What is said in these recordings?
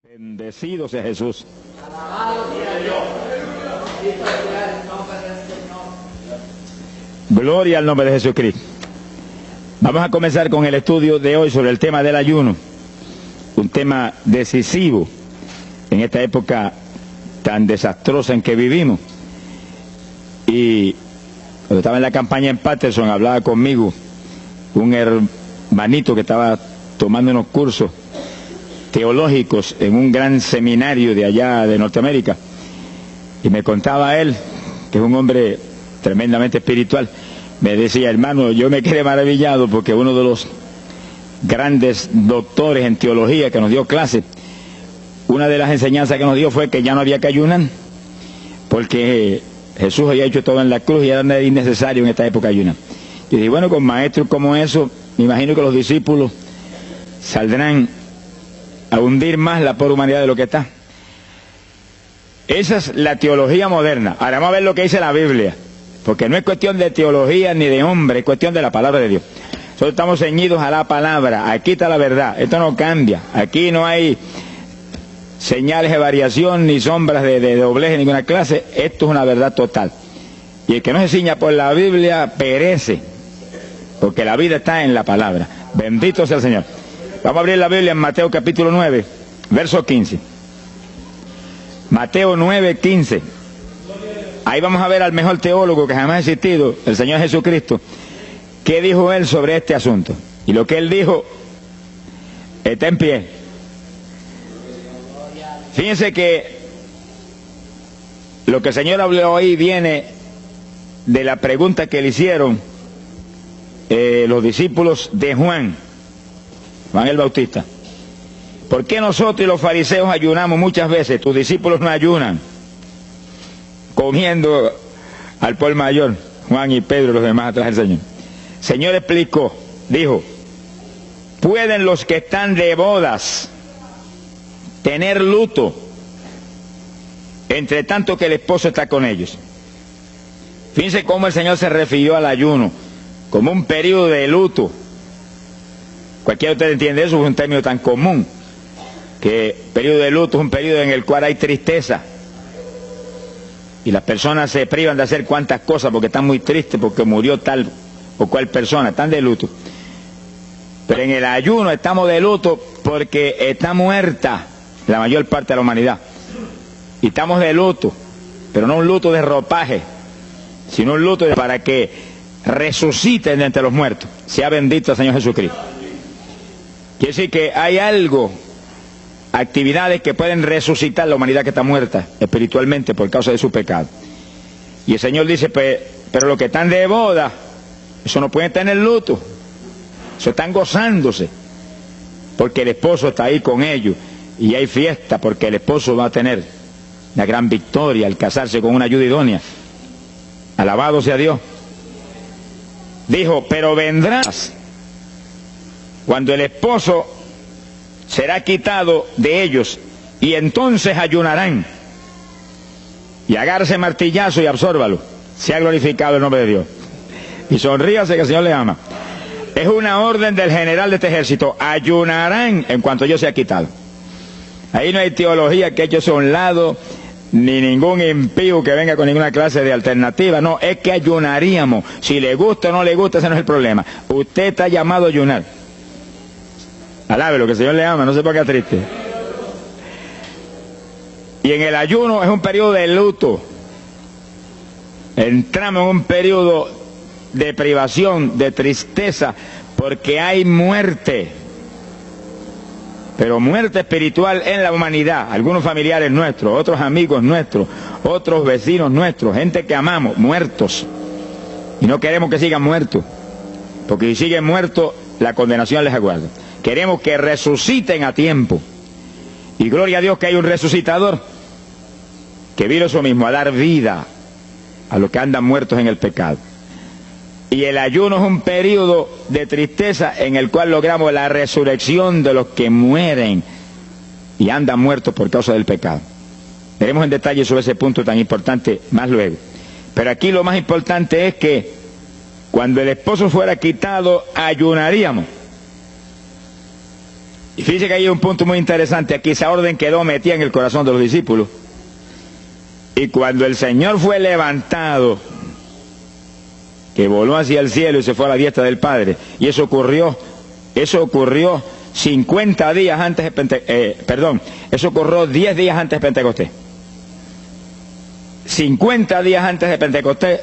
Bendecido sea Jesús. Gloria al nombre de Jesucristo. Vamos a comenzar con el estudio de hoy sobre el tema del ayuno. Un tema decisivo en esta época tan desastrosa en que vivimos. Y cuando estaba en la campaña en Patterson, hablaba conmigo un hermanito que estaba tomando unos cursos teológicos en un gran seminario de allá de Norteamérica, y me contaba él, que es un hombre tremendamente espiritual, me decía: hermano, yo me quedé maravillado porque uno de los grandes doctores en teología que nos dio clase, una de las enseñanzas que nos dio fue que ya no había que ayunar, porque Jesús había hecho todo en la cruz y era innecesario en esta época ayunar. Yo dije, bueno, con maestros como eso, me imagino que los discípulos saldrán a hundir más la pobre humanidad de lo que está. Esa es la teología moderna. Ahora vamos a ver lo que dice la Biblia, porque no es cuestión de teología ni de hombre, es cuestión de la palabra de Dios. Nosotros estamos ceñidos a la palabra, aquí está la verdad, esto no cambia, aquí no hay señales de variación ni sombras de doblez de ninguna clase, esto es una verdad total. Y el que no se ciña por la Biblia perece, porque la vida está en la palabra. Bendito sea el Señor. Vamos a abrir la Biblia en Mateo capítulo 9, verso 15. Mateo 9, 15. Ahí vamos a ver al mejor teólogo que jamás ha existido, el Señor Jesucristo. ¿Qué dijo Él sobre este asunto? Y lo que Él dijo está en pie. Fíjense que lo que el Señor habló ahí viene de la pregunta que le hicieron los discípulos de Juan el Bautista. ¿Por qué nosotros y los fariseos ayunamos muchas veces? Tus discípulos no ayunan, comiendo al por mayor, Juan y Pedro y los demás atrás del Señor. El Señor explicó, dijo: ¿pueden los que están de bodas tener luto entre tanto que el esposo está con ellos? Fíjense cómo el Señor se refirió al ayuno como un periodo de luto. Cualquiera de ustedes entiende eso, es un término tan común, que periodo de luto es un periodo en el cual hay tristeza y las personas se privan de hacer cuantas cosas porque están muy tristes porque murió tal o cual persona, están de luto. Pero en el ayuno estamos de luto porque está muerta la mayor parte de la humanidad, y estamos de luto, pero no un luto de ropaje, sino un luto para que resuciten de entre los muertos. Sea bendito el Señor Jesucristo. Quiere decir que hay algo, actividades que pueden resucitar la humanidad que está muerta espiritualmente por causa de su pecado. Y el Señor dice, pero los que están de boda, eso no pueden tener luto, eso están gozándose, porque el esposo está ahí con ellos, y hay fiesta porque el esposo va a tener la gran victoria al casarse con una ayuda idónea. Alabado sea Dios. Dijo, pero vendrás cuando el esposo será quitado de ellos, y entonces ayunarán. Y agárrese martillazo y absórbalo. Sea glorificado el nombre de Dios. Y sonríase que el Señor le ama. Es una orden del general de este ejército. Ayunarán en cuanto yo sea quitado. Ahí no hay teología que eche a un lado, ni ningún impío que venga con ninguna clase de alternativa. No, es que ayunaríamos. Si le gusta o no le gusta, ese no es el problema. Usted está llamado a ayunar. Alabe lo que el Señor le ama, no se ponga triste. Y en el ayuno es un periodo de luto. Entramos en un periodo de privación, de tristeza, porque hay muerte. Pero muerte espiritual en la humanidad. Algunos familiares nuestros, otros amigos nuestros, otros vecinos nuestros, gente que amamos, muertos. Y no queremos que sigan muertos, porque si siguen muertos, la condenación les aguarda. Queremos que resuciten a tiempo. Y gloria a Dios que hay un resucitador que vino eso mismo, a dar vida a los que andan muertos en el pecado. Y el ayuno es un periodo de tristeza en el cual logramos la resurrección de los que mueren y andan muertos por causa del pecado. Veremos en detalle sobre ese punto tan importante más luego. Pero aquí lo más importante es que cuando el esposo fuera quitado, ayunaríamos. Y fíjense que hay un punto muy interesante aquí. Esa orden quedó metida en el corazón de los discípulos. Y cuando el Señor fue levantado, que voló hacia el cielo y se fue a la diestra del Padre, y eso ocurrió 50 días antes de Pentecostés, eso ocurrió 10 días antes de Pentecostés. 50 días antes de Pentecostés,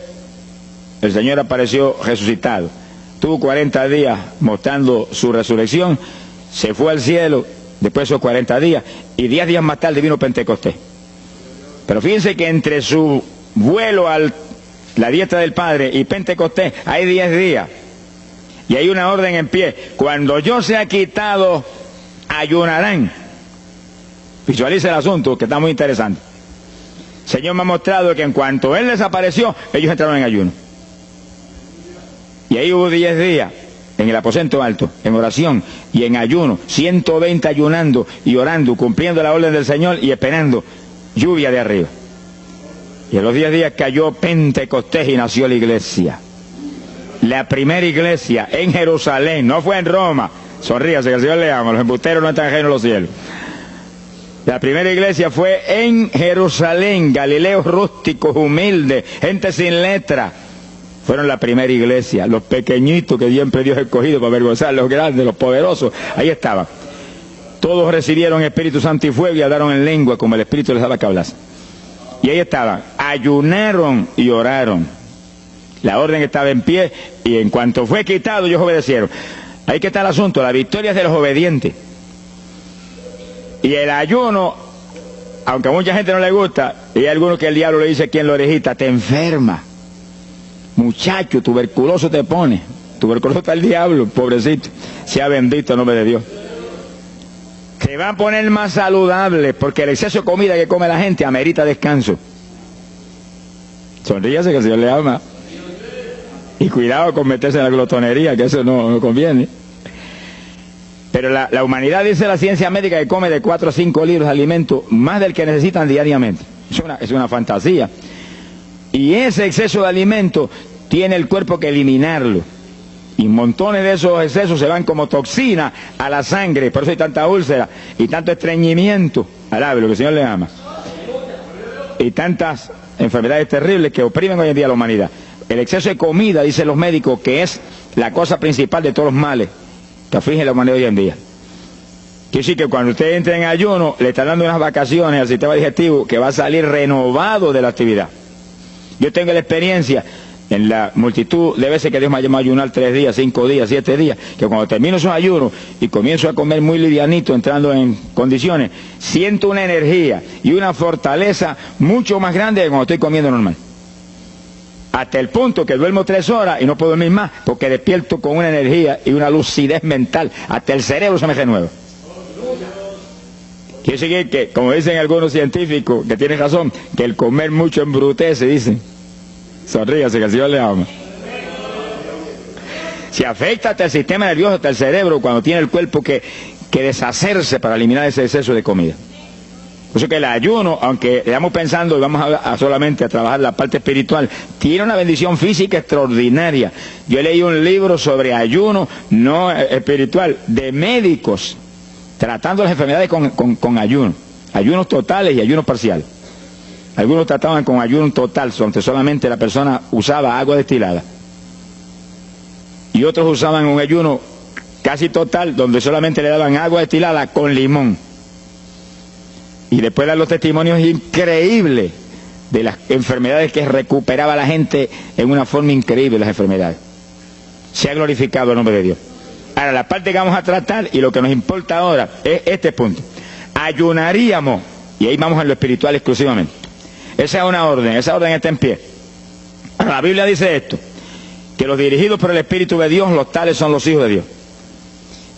el Señor apareció resucitado. Tuvo 40 días mostrando su resurrección, se fue al cielo después de esos 40 días, y 10 días más tarde vino Pentecostés. Pero fíjense que entre su vuelo a la diestra del Padre y Pentecostés hay 10 días. Y hay una orden en pie. Cuando yo sea quitado, ayunarán. Visualice el asunto, que está muy interesante. El Señor me ha mostrado que en cuanto Él desapareció, ellos entraron en ayuno. Y ahí hubo 10 días en el aposento alto, en oración y en ayuno. 120 ayunando y orando, cumpliendo la orden del Señor y esperando lluvia de arriba. Y en los 10 días cayó Pentecostés y nació la iglesia. La primera iglesia en Jerusalén, no fue en Roma. Sonríase, que el Señor le ama, los embusteros no están ajenos a los cielos. La primera iglesia fue en Jerusalén, galileos rústicos, humildes, gente sin letra. Fueron la primera iglesia, los pequeñitos que siempre Dios ha escogido para avergonzar a los grandes, los poderosos, ahí estaban. Todos recibieron Espíritu Santo y fuego y hablaron en lengua como el Espíritu les daba que hablasen. Y ahí estaban, ayunaron y oraron. La orden estaba en pie y en cuanto fue quitado ellos obedecieron. Ahí que está el asunto, la victoria es de los obedientes. Y el ayuno, aunque a mucha gente no le gusta, y hay algunos que el diablo le dice aquí en la orejita, te enferma. Muchacho, tuberculoso te pone. Tuberculoso está el diablo, pobrecito. Sea bendito el nombre de Dios. Se va a poner más saludable porque el exceso de comida que come la gente amerita descanso. Sonríase que el Señor le ama. Y cuidado con meterse en la glotonería, que eso no conviene. Pero la humanidad, dice la ciencia médica, que come de 4 a 5 litros de alimento, más del que necesitan diariamente. Es una fantasía. Y ese exceso de alimento tiene el cuerpo que eliminarlo. Y montones de esos excesos se van como toxina a la sangre. Por eso hay tanta úlcera y tanto estreñimiento. Alabe lo que el Señor le ama. Y tantas enfermedades terribles que oprimen hoy en día a la humanidad. El exceso de comida, dicen los médicos, que es la cosa principal de todos los males que afligen la humanidad hoy en día. Quiere decir que cuando usted entra en ayuno, le están dando unas vacaciones al sistema digestivo que va a salir renovado de la actividad. Yo tengo la experiencia en la multitud de veces que Dios me ha llamado a ayunar 3 días, 5 días, 7 días, que cuando termino esos ayunos y comienzo a comer muy livianito, entrando en condiciones, siento una energía y una fortaleza mucho más grande que cuando estoy comiendo normal. Hasta el punto que duermo 3 horas y no puedo dormir más, porque despierto con una energía y una lucidez mental. Hasta el cerebro se me renueva. Quiere decir que, como dicen algunos científicos, que tienen razón, que el comer mucho embrutece, dicen. Sonríase, que el Señor le ama. Si afecta hasta el sistema nervioso, hasta el cerebro, cuando tiene el cuerpo que deshacerse para eliminar ese exceso de comida. Por eso que el ayuno, aunque estamos pensando y vamos solamente a trabajar la parte espiritual, tiene una bendición física extraordinaria. Yo leí un libro sobre ayuno, no espiritual, de médicos, tratando las enfermedades con ayuno. Ayunos totales y ayunos parciales. Algunos trataban con ayuno total, donde solamente la persona usaba agua destilada. Y otros usaban un ayuno casi total, donde solamente le daban agua destilada con limón. Y después dan los testimonios increíbles de las enfermedades que recuperaba la gente en una forma increíble, las enfermedades. Se ha glorificado el nombre de Dios. Ahora, la parte que vamos a tratar y lo que nos importa ahora es este punto. Ayunaríamos, y ahí vamos a lo espiritual exclusivamente. Esa es una orden, esa orden está en pie. La Biblia dice esto, que los dirigidos por el Espíritu de Dios, los tales son los hijos de Dios.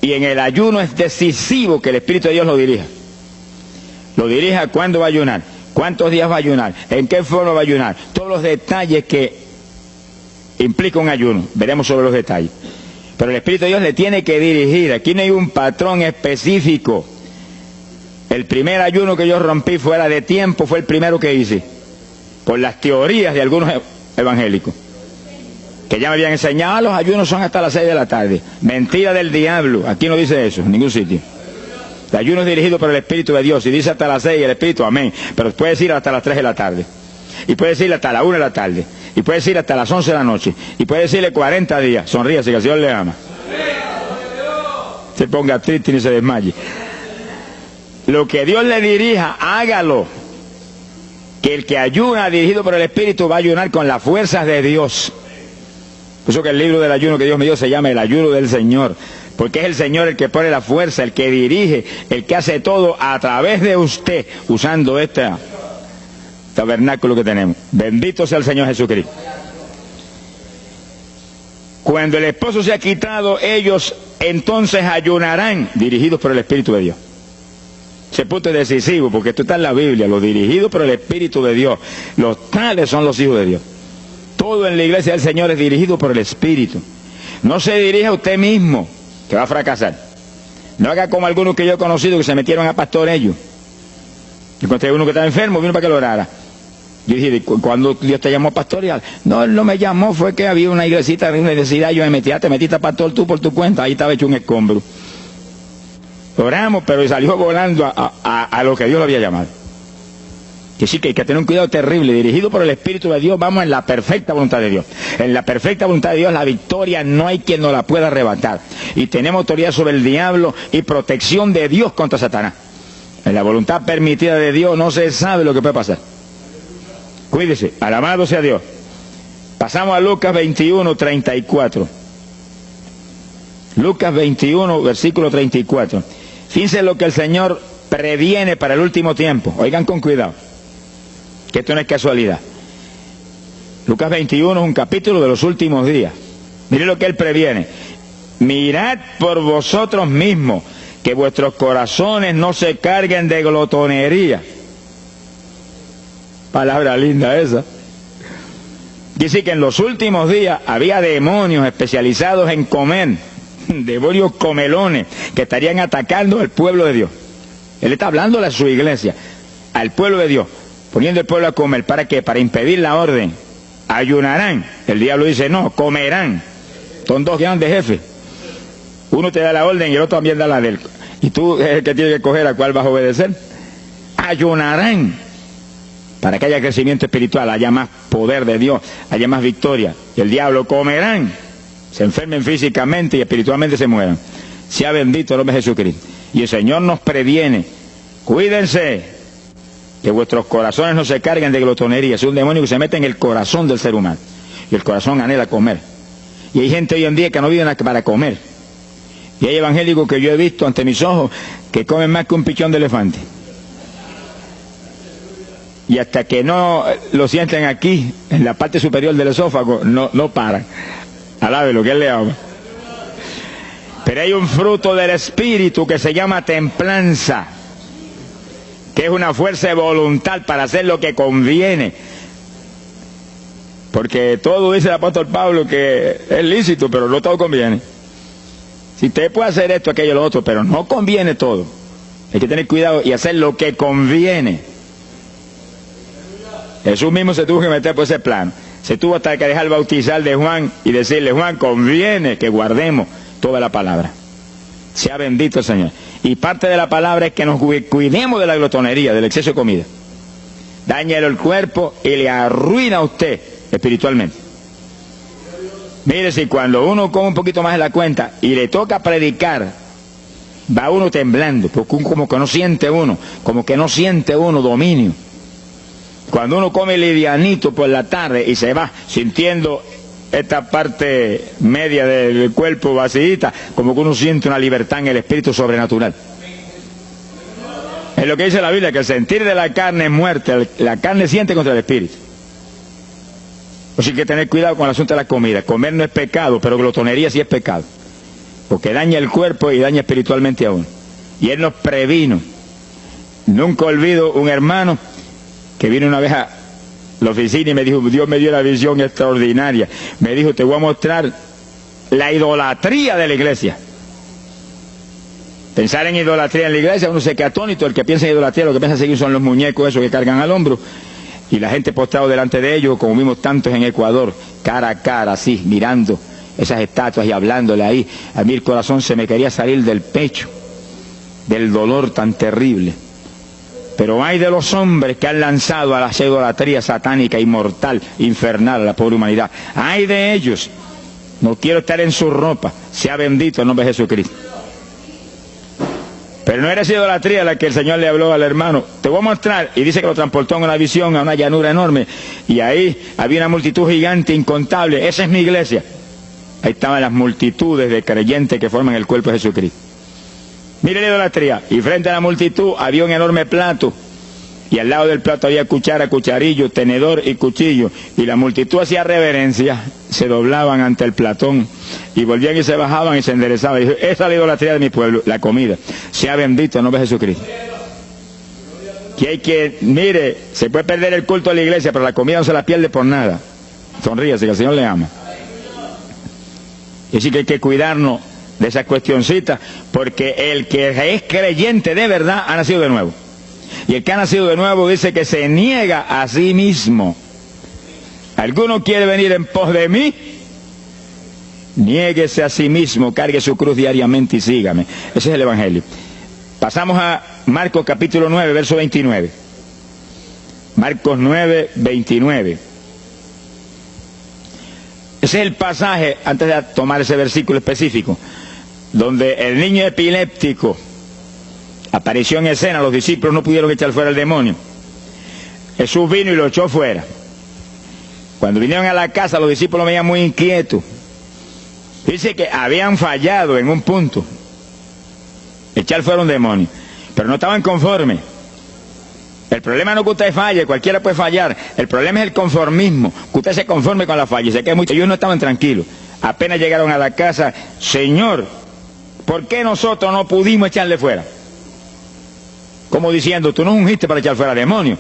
Y en el ayuno es decisivo que el Espíritu de Dios lo dirija. Lo dirija cuándo va a ayunar, cuántos días va a ayunar, en qué forma va a ayunar, todos los detalles que implica un ayuno, veremos sobre los detalles. Pero el Espíritu de Dios le tiene que dirigir, aquí no hay un patrón específico. El primer ayuno que yo rompí fuera de tiempo fue el primero que hice, por las teorías de algunos evangélicos, que ya me habían enseñado, los ayunos son hasta las 6 de la tarde. Mentira del diablo, aquí no dice eso, en ningún sitio. El ayuno es dirigido por el Espíritu de Dios. Y dice hasta las 6 el Espíritu, amén. Pero puede decir hasta las 3 de la tarde. Y puede decirle hasta la 1 de la tarde. Y puede decirle hasta las 11 de la noche. Y puede decirle 40 días. Sonríase que el Señor le ama. Se ponga triste y no se desmaye. Lo que Dios le dirija, hágalo. Que el que ayuna dirigido por el Espíritu va a ayunar con las fuerzas de Dios. Por eso que el libro del ayuno que Dios me dio se llama el ayuno del Señor. Porque es el Señor el que pone la fuerza, el que dirige, el que hace todo a través de usted, usando este tabernáculo que tenemos. Bendito sea el Señor Jesucristo. Cuando el esposo se ha quitado, ellos entonces ayunarán, dirigidos por el Espíritu de Dios. Ese punto es decisivo, porque esto está en la Biblia, los dirigidos por el Espíritu de Dios. Los tales son los hijos de Dios. Todo en la iglesia del Señor es dirigido por el Espíritu. No se dirija a usted mismo, que va a fracasar. No haga como algunos que yo he conocido que se metieron a pastor ellos. Yo encontré uno que estaba enfermo, vino para que lo orara. Yo dije, ¿cuándo Dios te llamó pastoreal? No, él no me llamó, fue que había una iglesita de una necesidad, yo me metí, te metiste a pastor tú por tu cuenta, ahí estaba hecho un escombro. Oramos, pero salió volando a lo que Dios lo había llamado. Que sí, que hay que tener un cuidado terrible, dirigido por el Espíritu de Dios, vamos en la perfecta voluntad de Dios. En la perfecta voluntad de Dios, la victoria no hay quien nos la pueda arrebatar. Y tenemos autoridad sobre el diablo y protección de Dios contra Satanás. En la voluntad permitida de Dios no se sabe lo que puede pasar. Cuídese, alabado sea Dios. Pasamos a Lucas 21, 34. Lucas 21, versículo 34. Fíjense lo que el Señor previene para el último tiempo. Oigan con cuidado, que esto no es casualidad. Lucas 21 es un capítulo de los últimos días. Miren lo que Él previene. Mirad por vosotros mismos, que vuestros corazones no se carguen de glotonería. Palabra linda esa. Dice que en los últimos días había demonios especializados en comer, demonios comelones, que estarían atacando al pueblo de Dios. Él está hablando a su iglesia, al pueblo de Dios, poniendo el pueblo a comer. ¿Para qué? Para impedir la orden. Ayunarán. El diablo dice, no, comerán. Son dos grandes jefes. Uno te da la orden y el otro también da la del. Y tú es el que tiene que coger a cuál vas a obedecer. Ayunarán. Para que haya crecimiento espiritual, haya más poder de Dios, haya más victoria. Y el diablo comerán. Se enfermen físicamente y espiritualmente se mueran. Sea bendito el nombre de Jesucristo. Y el Señor nos previene. Cuídense, que vuestros corazones no se carguen de glotonería. Es un demonio que se mete en el corazón del ser humano. Y el corazón anhela comer. Y hay gente hoy en día que no vive para comer. Y hay evangélicos que yo he visto ante mis ojos que comen más que un pichón de elefante. Y hasta que no lo sienten aquí, en la parte superior del esófago, no paran. Alabe lo que Él le ama. Pero hay un fruto del Espíritu que se llama templanza, que es una fuerza de voluntad para hacer lo que conviene. Porque todo dice el apóstol Pablo que es lícito, pero no todo conviene. Si usted puede hacer esto, aquello, lo otro, pero no conviene todo. Hay que tener cuidado y hacer lo que conviene. Jesús mismo se tuvo que meter por ese plano. Se tuvo hasta que dejar bautizar de Juan y decirle, Juan, conviene que guardemos toda la palabra. Sea bendito el Señor. Y parte de la palabra es que nos cuidemos de la glotonería, del exceso de comida. Dáñelo el cuerpo y le arruina a usted espiritualmente. Mire, si cuando uno come un poquito más de la cuenta y le toca predicar, va uno temblando, porque como que no siente uno dominio. Cuando uno come livianito por la tarde y se va sintiendo esta parte media del cuerpo vacíita, como que uno siente una libertad en el espíritu sobrenatural. Es lo que dice la Biblia, que el sentir de la carne es muerte, la carne siente contra el espíritu. Así que hay que tener cuidado con el asunto de la comida. Comer no es pecado, pero glotonería sí es pecado, porque daña el cuerpo y daña espiritualmente a uno. Y Él nos previno. Nunca olvido un hermano que vino una vez a la oficina y me dijo, Dios me dio una visión extraordinaria. Me dijo, te voy a mostrar la idolatría de la iglesia. Pensar en idolatría en la iglesia, uno se queda atónito. El que piensa en idolatría, lo que piensa seguir son los muñecos esos que cargan al hombro. Y la gente postrado delante de ellos, como vimos tantos en Ecuador, cara a cara, así, mirando esas estatuas y hablándole ahí. A mí el corazón se me quería salir del pecho. del dolor tan terrible. Pero hay de los hombres que han lanzado a la idolatría satánica, inmortal, infernal a la pobre humanidad. Hay de ellos. No quiero estar en su ropa. Sea bendito el nombre de Jesucristo. Pero no era esa idolatría la que el Señor le habló al hermano. Te voy a mostrar. Y dice que lo transportó en una visión a una llanura enorme. Y ahí había una multitud gigante, incontable. Esa es mi iglesia. Ahí estaban las multitudes de creyentes que forman el cuerpo de Jesucristo. Mire la idolatría. Y frente a la multitud había un enorme plato. Y al lado del plato había cuchara, cucharillo, tenedor y cuchillo. Y la multitud hacía reverencia, se doblaban ante el platón. Y volvían y se bajaban y se enderezaban. Y dijo, esa es la idolatría de mi pueblo, la comida. Sea bendito el nombre de Jesucristo. Que hay que, mire, se puede perder el culto de la iglesia, pero la comida no se la pierde por nada. Sonríase, que el Señor le ama. Y así que hay que cuidarnos de esa cuestioncita, porque el que es creyente de verdad ha nacido de nuevo. Y el que ha nacido de nuevo dice que se niega a sí mismo. ¿Alguno quiere venir en pos de mí? Niéguese a sí mismo, cargue su cruz diariamente y sígame. Ese es el Evangelio. Pasamos a Marcos capítulo 9, verso 29. Marcos 9, 29. Ese es el pasaje, antes de tomar ese versículo específico, donde el niño epiléptico apareció en escena. Los discípulos no pudieron echar fuera el demonio. Jesús vino y lo echó fuera. Cuando vinieron a la casa, los discípulos lo veían muy inquietos. Dice que habían fallado en un punto, echar fuera un demonio, pero no estaban conformes. El problema no es que usted falle, cualquiera puede fallar. El problema es el conformismo, que usted se conforme con la falla. Sé que muchos ellos no estaban tranquilos. Apenas llegaron a la casa, Señor, ¿por qué nosotros no pudimos echarle fuera? Como diciendo, tú nos ungiste para echar fuera demonios.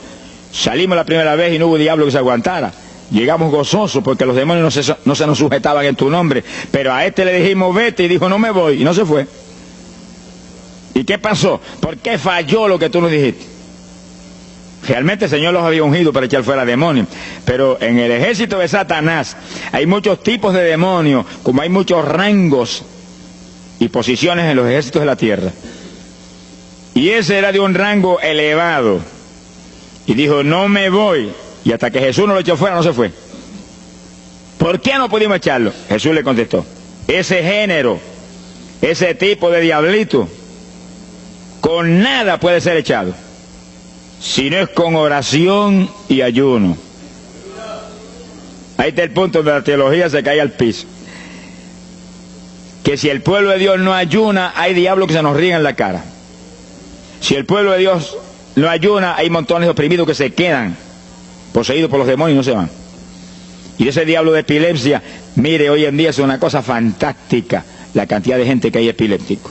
Salimos la primera vez y no hubo diablo que se aguantara. Llegamos gozosos porque los demonios no se nos sujetaban en tu nombre. Pero a este le dijimos, vete, y dijo, no me voy, y no se fue. ¿Y qué pasó? ¿Por qué falló lo que tú nos dijiste? Realmente el Señor los había ungido para echar fuera demonios. Pero en el ejército de Satanás hay muchos tipos de demonios, como hay muchos rangos y posiciones en los ejércitos de la tierra. Y ese era de un rango elevado. Y dijo, no me voy. Y hasta que Jesús no lo echó fuera, no se fue. ¿Por qué no pudimos echarlo? Jesús le contestó, ese género, ese tipo de diablito, con nada puede ser echado, si no es con oración y ayuno. Ahí está el punto donde la teología se cae al piso. Que si el pueblo de Dios no ayuna, hay diablos que se nos ríen en la cara. Si el pueblo de Dios no ayuna, hay montones de oprimidos que se quedan poseídos por los demonios y no se van. Y ese diablo de epilepsia, mire, hoy en día es una cosa fantástica la cantidad de gente que hay epiléptico.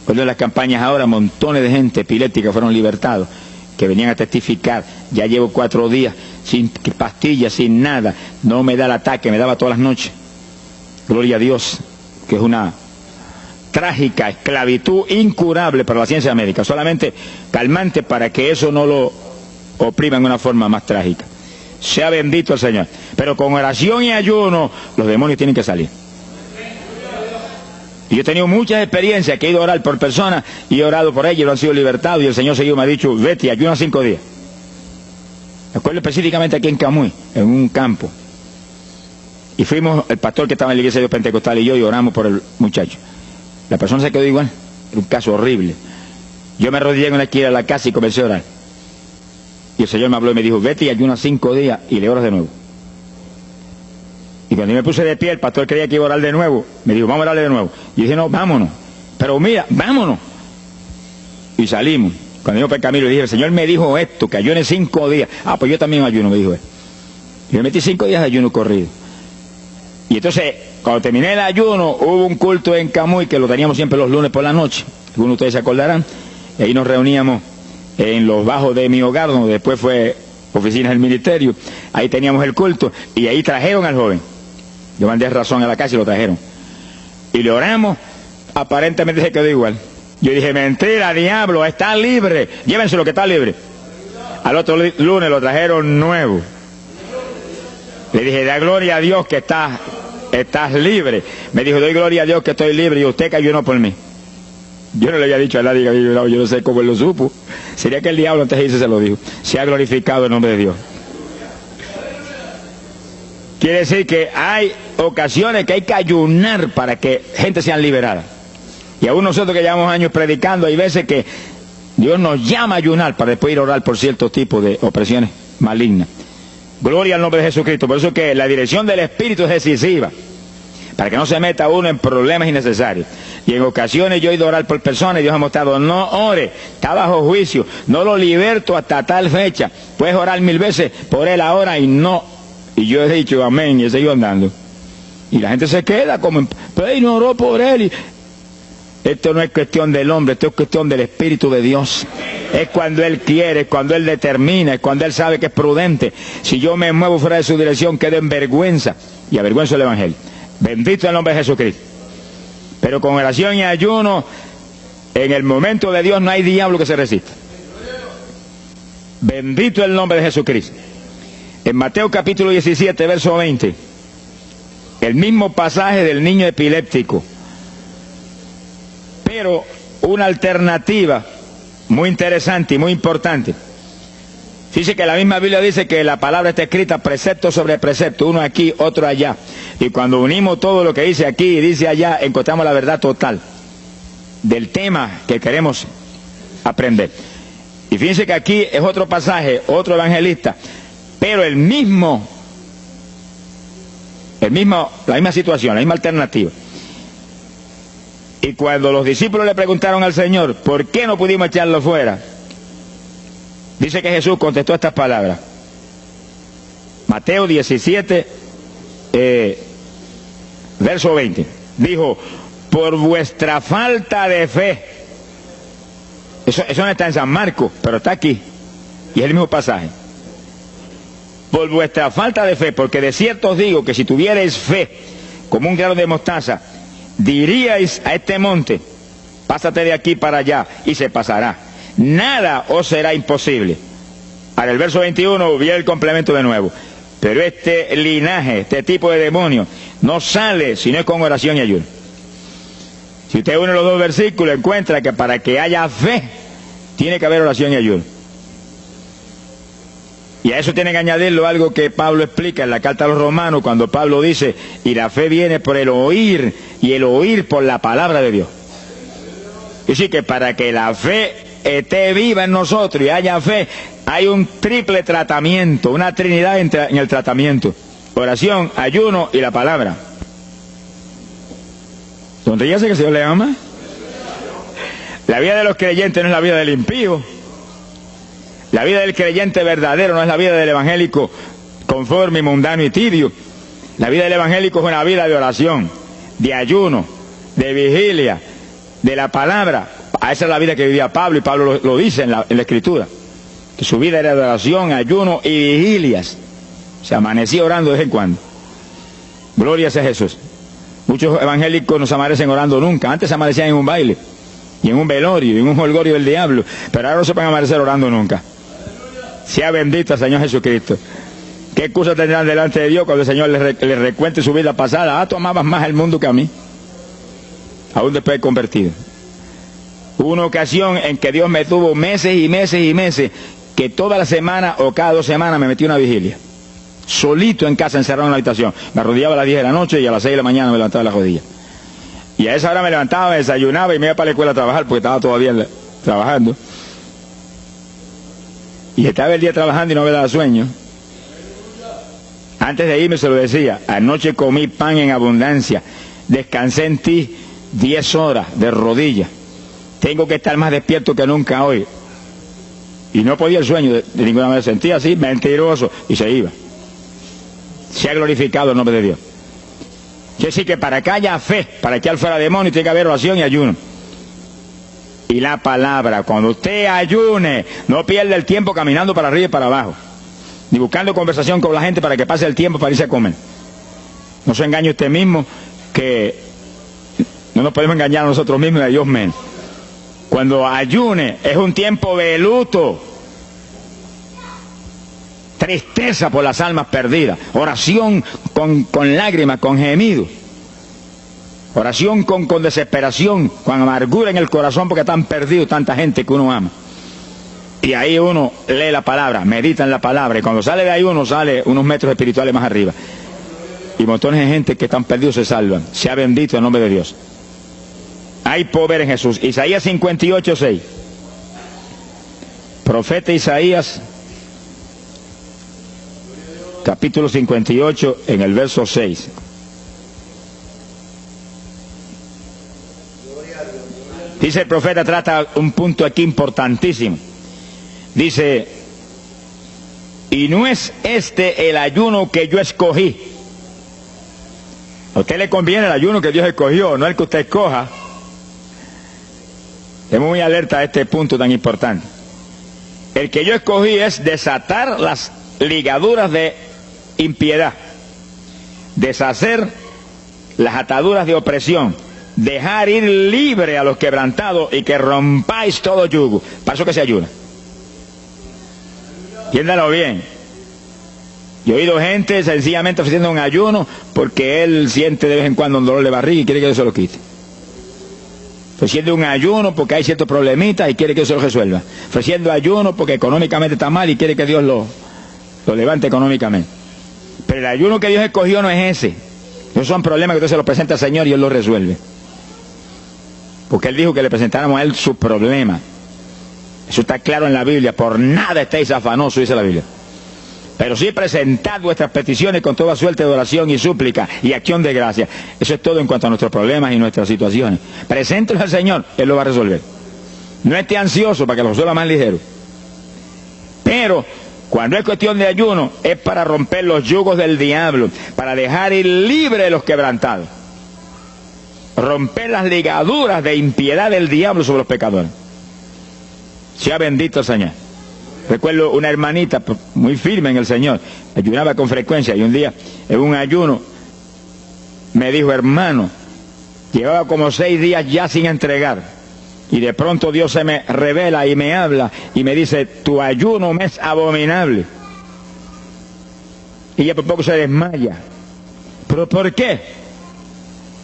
Cuando las campañas ahora, montones de gente epiléptica fueron libertados, que venían a testificar. Ya llevo 4 días sin pastillas, sin nada, no me da el ataque, me daba todas las noches. Gloria a Dios, que es una trágica esclavitud incurable para la ciencia médica, solamente calmante para que eso no lo oprima en una forma más trágica. Sea bendito el Señor. Pero con oración y ayuno, los demonios tienen que salir. Y yo he tenido muchas experiencias que he ido a orar por personas y he orado por ellos y lo han sido libertados, y el Señor seguido me ha dicho, vete, ayuna 5 días. Me acuerdo específicamente aquí en Camuy, en un campo. Y fuimos, el pastor que estaba en la iglesia de Dios Pentecostal y yo, y oramos por el muchacho. La persona se quedó igual. Era un caso horrible. Yo me arrodillé en una esquina de la casa y comencé a orar. Y el Señor me habló y me dijo, vete y ayuna 5 días y le oras de nuevo. Y cuando yo me puse de pie, el pastor creía que iba a orar de nuevo. Me dijo, vamos a orarle de nuevo. Y yo dije, no, vámonos. Pero mira, vámonos. Y salimos. Cuando yo por el camino le dije, el Señor me dijo esto, que ayune 5 días. Ah, pues yo también ayuno, me dijo él. Y me metí 5 días de ayuno corrido. Y entonces, cuando terminé el ayuno, hubo un culto en Camuy, que lo teníamos siempre los lunes por la noche. Algunos de ustedes se acordarán. Y ahí nos reuníamos en los bajos de mi hogar, donde después fue oficinas del ministerio. Ahí teníamos el culto y ahí trajeron al joven. Yo mandé razón a la casa y lo trajeron. Y le oramos, aparentemente se quedó igual. Yo dije, mentira, diablo, está libre, llévense lo que está libre. Al otro lunes lo trajeron nuevo. Le dije, da gloria a Dios que estás libre. Me dijo, doy gloria a Dios que estoy libre, y usted que ayunó por mí. Yo no le había dicho a nadie que había ayunado, yo no sé cómo él lo supo. Sería que el diablo antes de irse se lo dijo. Se ha glorificado el nombre de Dios. Quiere decir que hay ocasiones que hay que ayunar para que gente sea liberada. Y aún nosotros que llevamos años predicando, hay veces que Dios nos llama a ayunar para después ir a orar por ciertos tipos de opresiones malignas. Gloria al nombre de Jesucristo. Por eso que la dirección del Espíritu es decisiva, para que no se meta uno en problemas innecesarios. Y en ocasiones yo he ido a orar por personas y Dios ha mostrado, no ore, está bajo juicio, no lo liberto hasta tal fecha. Puedes orar 1000 veces por él ahora y no. Y yo he dicho amén y he seguido andando. Y la gente se queda como, pero no oró por él. Y esto no es cuestión del hombre, esto es cuestión del Espíritu de Dios. Es cuando Él quiere, es cuando Él determina, es cuando Él sabe que es prudente. Si yo me muevo fuera de su dirección, quedo en vergüenza y avergüenzo el Evangelio. Bendito el nombre de Jesucristo. Pero con oración y ayuno, en el momento de Dios no hay diablo que se resista. Bendito el nombre de Jesucristo. En Mateo capítulo 17, verso 20, el mismo pasaje del niño epiléptico, pero una alternativa muy interesante y muy importante. Dice que la misma Biblia dice que la palabra está escrita precepto sobre precepto, uno aquí, otro allá. Y cuando unimos todo lo que dice aquí y dice allá, encontramos la verdad total del tema que queremos aprender. Y fíjense que aquí es otro pasaje, otro evangelista, pero la misma situación, la misma alternativa. Y cuando los discípulos le preguntaron al Señor, ¿por qué no pudimos echarlo fuera? Dice que Jesús contestó estas palabras. Mateo 17, verso 20. Dijo, por vuestra falta de fe. Eso no está en San Marcos, pero está aquí. Y es el mismo pasaje. Por vuestra falta de fe, porque de cierto os digo que si tuvierais fe como un grano de mostaza, diríais a este monte, pásate de aquí para allá, y se pasará. Nada os será imposible. Ahora el verso 21 viene el complemento de nuevo. Pero este linaje, este tipo de demonio, no sale si no es con oración y ayuno. Si usted une los dos versículos, encuentra que para que haya fe, tiene que haber oración y ayuno. Y a eso tiene que añadirlo algo que Pablo explica en la carta a los Romanos, cuando Pablo dice, y la fe viene por el oír, y el oír por la palabra de Dios. Y sí que para que la fe esté viva en nosotros y haya fe, hay un triple tratamiento, una trinidad en el tratamiento: oración, ayuno y la palabra. Sonríase que el Señor le ama. La vida de los creyentes no es la vida del impío. La vida del creyente verdadero no es la vida del evangélico conforme, mundano y tibio. La vida del evangélico es una vida de oración, de ayuno, de vigilia, de la palabra. Esa es la vida que vivía Pablo, y Pablo lo dice en la Escritura, que su vida era de oración, ayuno y vigilias. Se amanecía orando de vez en cuando. Gloria sea Jesús. Muchos evangélicos no se amanecen orando nunca. Antes se amanecían en un baile, y en un velorio, y en un holgorio del diablo, pero ahora no se pueden amanecer orando nunca. Sea bendito el Señor Jesucristo. ¿Qué excusa tendrán delante de Dios cuando el Señor les recuente su vida pasada? Ah, tú amabas más el mundo que a mí, aún después de convertido. Hubo una ocasión en que Dios me tuvo meses y meses y meses, que toda la semana o cada 2 semanas me metí una vigilia, solito en casa, encerrado en la habitación. Me arrodillaba a las 10 de la noche y a las 6 de la mañana me levantaba las rodillas. Y a esa hora me levantaba, me desayunaba y me iba para la escuela a trabajar, porque estaba todavía trabajando. Y estaba el día trabajando y no me daba sueño. Antes de irme se lo decía: anoche comí pan en abundancia, descansé en ti 10 horas de rodillas, tengo que estar más despierto que nunca hoy. Y no podía el sueño de ninguna manera, sentía así, mentiroso, y se iba. Se ha glorificado el nombre de Dios. Quiere decir que para que haya fe, para que haya fuera demonio, tiene que haber oración y ayuno. Y la palabra, cuando usted ayune, no pierda el tiempo caminando para arriba y para abajo, ni buscando conversación con la gente para que pase el tiempo para irse a comer. No se engañe usted mismo, que no nos podemos engañar a nosotros mismos y a Dios menos. Cuando ayune es un tiempo de luto, tristeza por las almas perdidas, oración con lágrimas, con gemidos. Oración con desesperación, con amargura en el corazón porque están perdidos tanta gente que uno ama. Y ahí uno lee la palabra, medita en la palabra, y cuando sale de ahí uno sale unos metros espirituales más arriba. Y montones de gente que están perdidos se salvan. Sea bendito el nombre de Dios. Hay poder en Jesús. Isaías 58:6. Profeta Isaías, capítulo 58, en el verso 6. Dice el profeta, trata un punto aquí importantísimo. Dice, y no es este el ayuno que yo escogí. A usted le conviene el ayuno que Dios escogió, no el que usted escoja. Estemos muy alerta a este punto tan importante. El que yo escogí es desatar las ligaduras de impiedad, deshacer las ataduras de opresión, dejar ir libre a los quebrantados y que rompáis todo yugo. Para eso que se ayuna. Entiéndalo bien. Yo he oído gente sencillamente ofreciendo un ayuno porque él siente de vez en cuando un dolor de barriga y quiere que Dios se lo quite. Ofreciendo un ayuno porque hay ciertos problemitas y quiere que Dios se lo resuelva. Ofreciendo ayuno porque económicamente está mal y quiere que Dios lo levante económicamente. Pero el ayuno que Dios escogió no es ese. Esos son problemas que usted se los presenta al Señor y Él los resuelve. Porque Él dijo que le presentáramos a Él sus problemas. Eso está claro en la Biblia. Por nada estéis afanosos, dice la Biblia. Pero sí presentad vuestras peticiones con toda suerte de oración y súplica y acción de gracia. Eso es todo en cuanto a nuestros problemas y nuestras situaciones. Preséntelos al Señor, Él lo va a resolver. No esté ansioso para que lo resuelva más ligero. Pero cuando es cuestión de ayuno, es para romper los yugos del diablo, para dejar ir libre los quebrantados. Romper las ligaduras de impiedad del diablo sobre los pecadores. Sea bendito el Señor. Recuerdo una hermanita muy firme en el Señor, ayunaba con frecuencia, y un día en un ayuno me dijo, hermano, llevaba como 6 días ya sin entregar, y de pronto Dios se me revela y me habla y me dice, tu ayuno me es abominable. Y ella por poco se desmaya. ¿Pero por qué?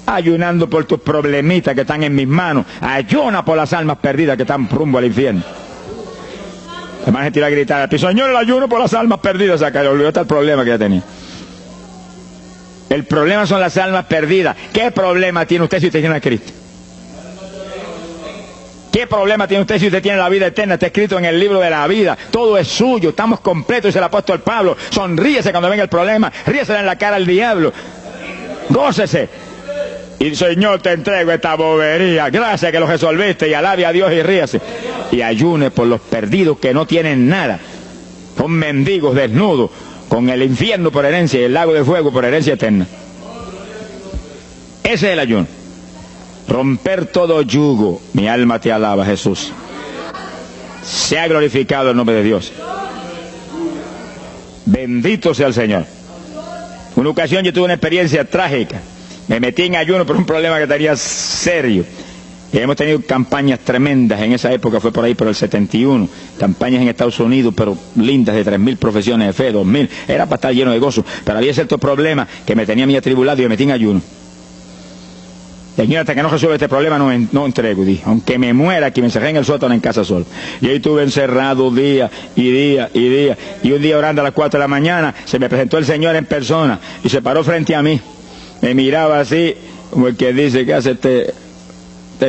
Ayunando por tus problemitas que están en mis manos. Ayuna por las almas perdidas que están rumbo al infierno. Además se tiró a gritar al piso, Señor, el ayuno por las almas perdidas. O sea, que le olvidó hasta el problema que ya tenía. El problema son las almas perdidas. ¿Qué problema tiene usted si usted tiene a Cristo? ¿Qué problema tiene usted si usted tiene la vida eterna? Está escrito en el libro de la vida. Todo es suyo. Estamos completos, dice el apóstol Pablo. Sonríese cuando venga el problema. Ríese en la cara al diablo. Gócese. Y Señor, te entrego esta bobería. Gracias que lo resolviste. Y alabe a Dios y ríase. Y ayune por los perdidos que no tienen nada. Son mendigos desnudos, con el infierno por herencia y el lago de fuego por herencia eterna. Ese es el ayuno. Romper todo yugo. Mi alma te alaba, Jesús. Sea glorificado el nombre de Dios. Bendito sea el Señor. Una ocasión yo tuve una experiencia trágica. Me metí en ayuno por un problema que tenía serio. Y hemos tenido campañas tremendas. En esa época fue por ahí, por el 71. Campañas en Estados Unidos, pero lindas, de 3.000 profesiones de fe, 2.000. Era para estar lleno de gozo. Pero había ciertos problemas que me tenía a mí atribulado y me metí en ayuno. Señor, hasta que no resuelva este problema no entrego. Dije, aunque me muera aquí, me encerré en el sótano en casa solo. Y ahí estuve encerrado día y día y día. Y un día orando a las 4 de la mañana, se me presentó el Señor en persona y se paró frente a mí. Me miraba así, como el que dice, ¿qué hace este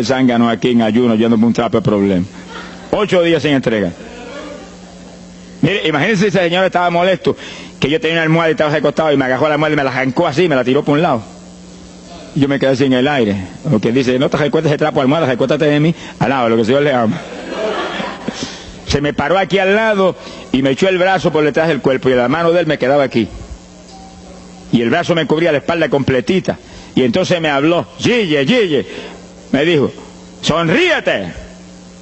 zángano aquí en ayuno, yéndome un trapo de problema? 8 días sin entrega. Mire, imagínense si ese señor estaba molesto, que yo tenía una almohada y estaba recostado y me agarró la almohada y me la arrancó así, me la tiró por un lado. Y yo me quedé así en el aire. O que dice, no te recuestes ese trapo de almohada, recuéstate de mí, al lado, lo que el Señor le ama. Se me paró aquí al lado y me echó el brazo por detrás del cuerpo y la mano de él me quedaba aquí. Y el brazo me cubría la espalda completita. Y entonces me habló, Gille, Gille. Me dijo, sonríete.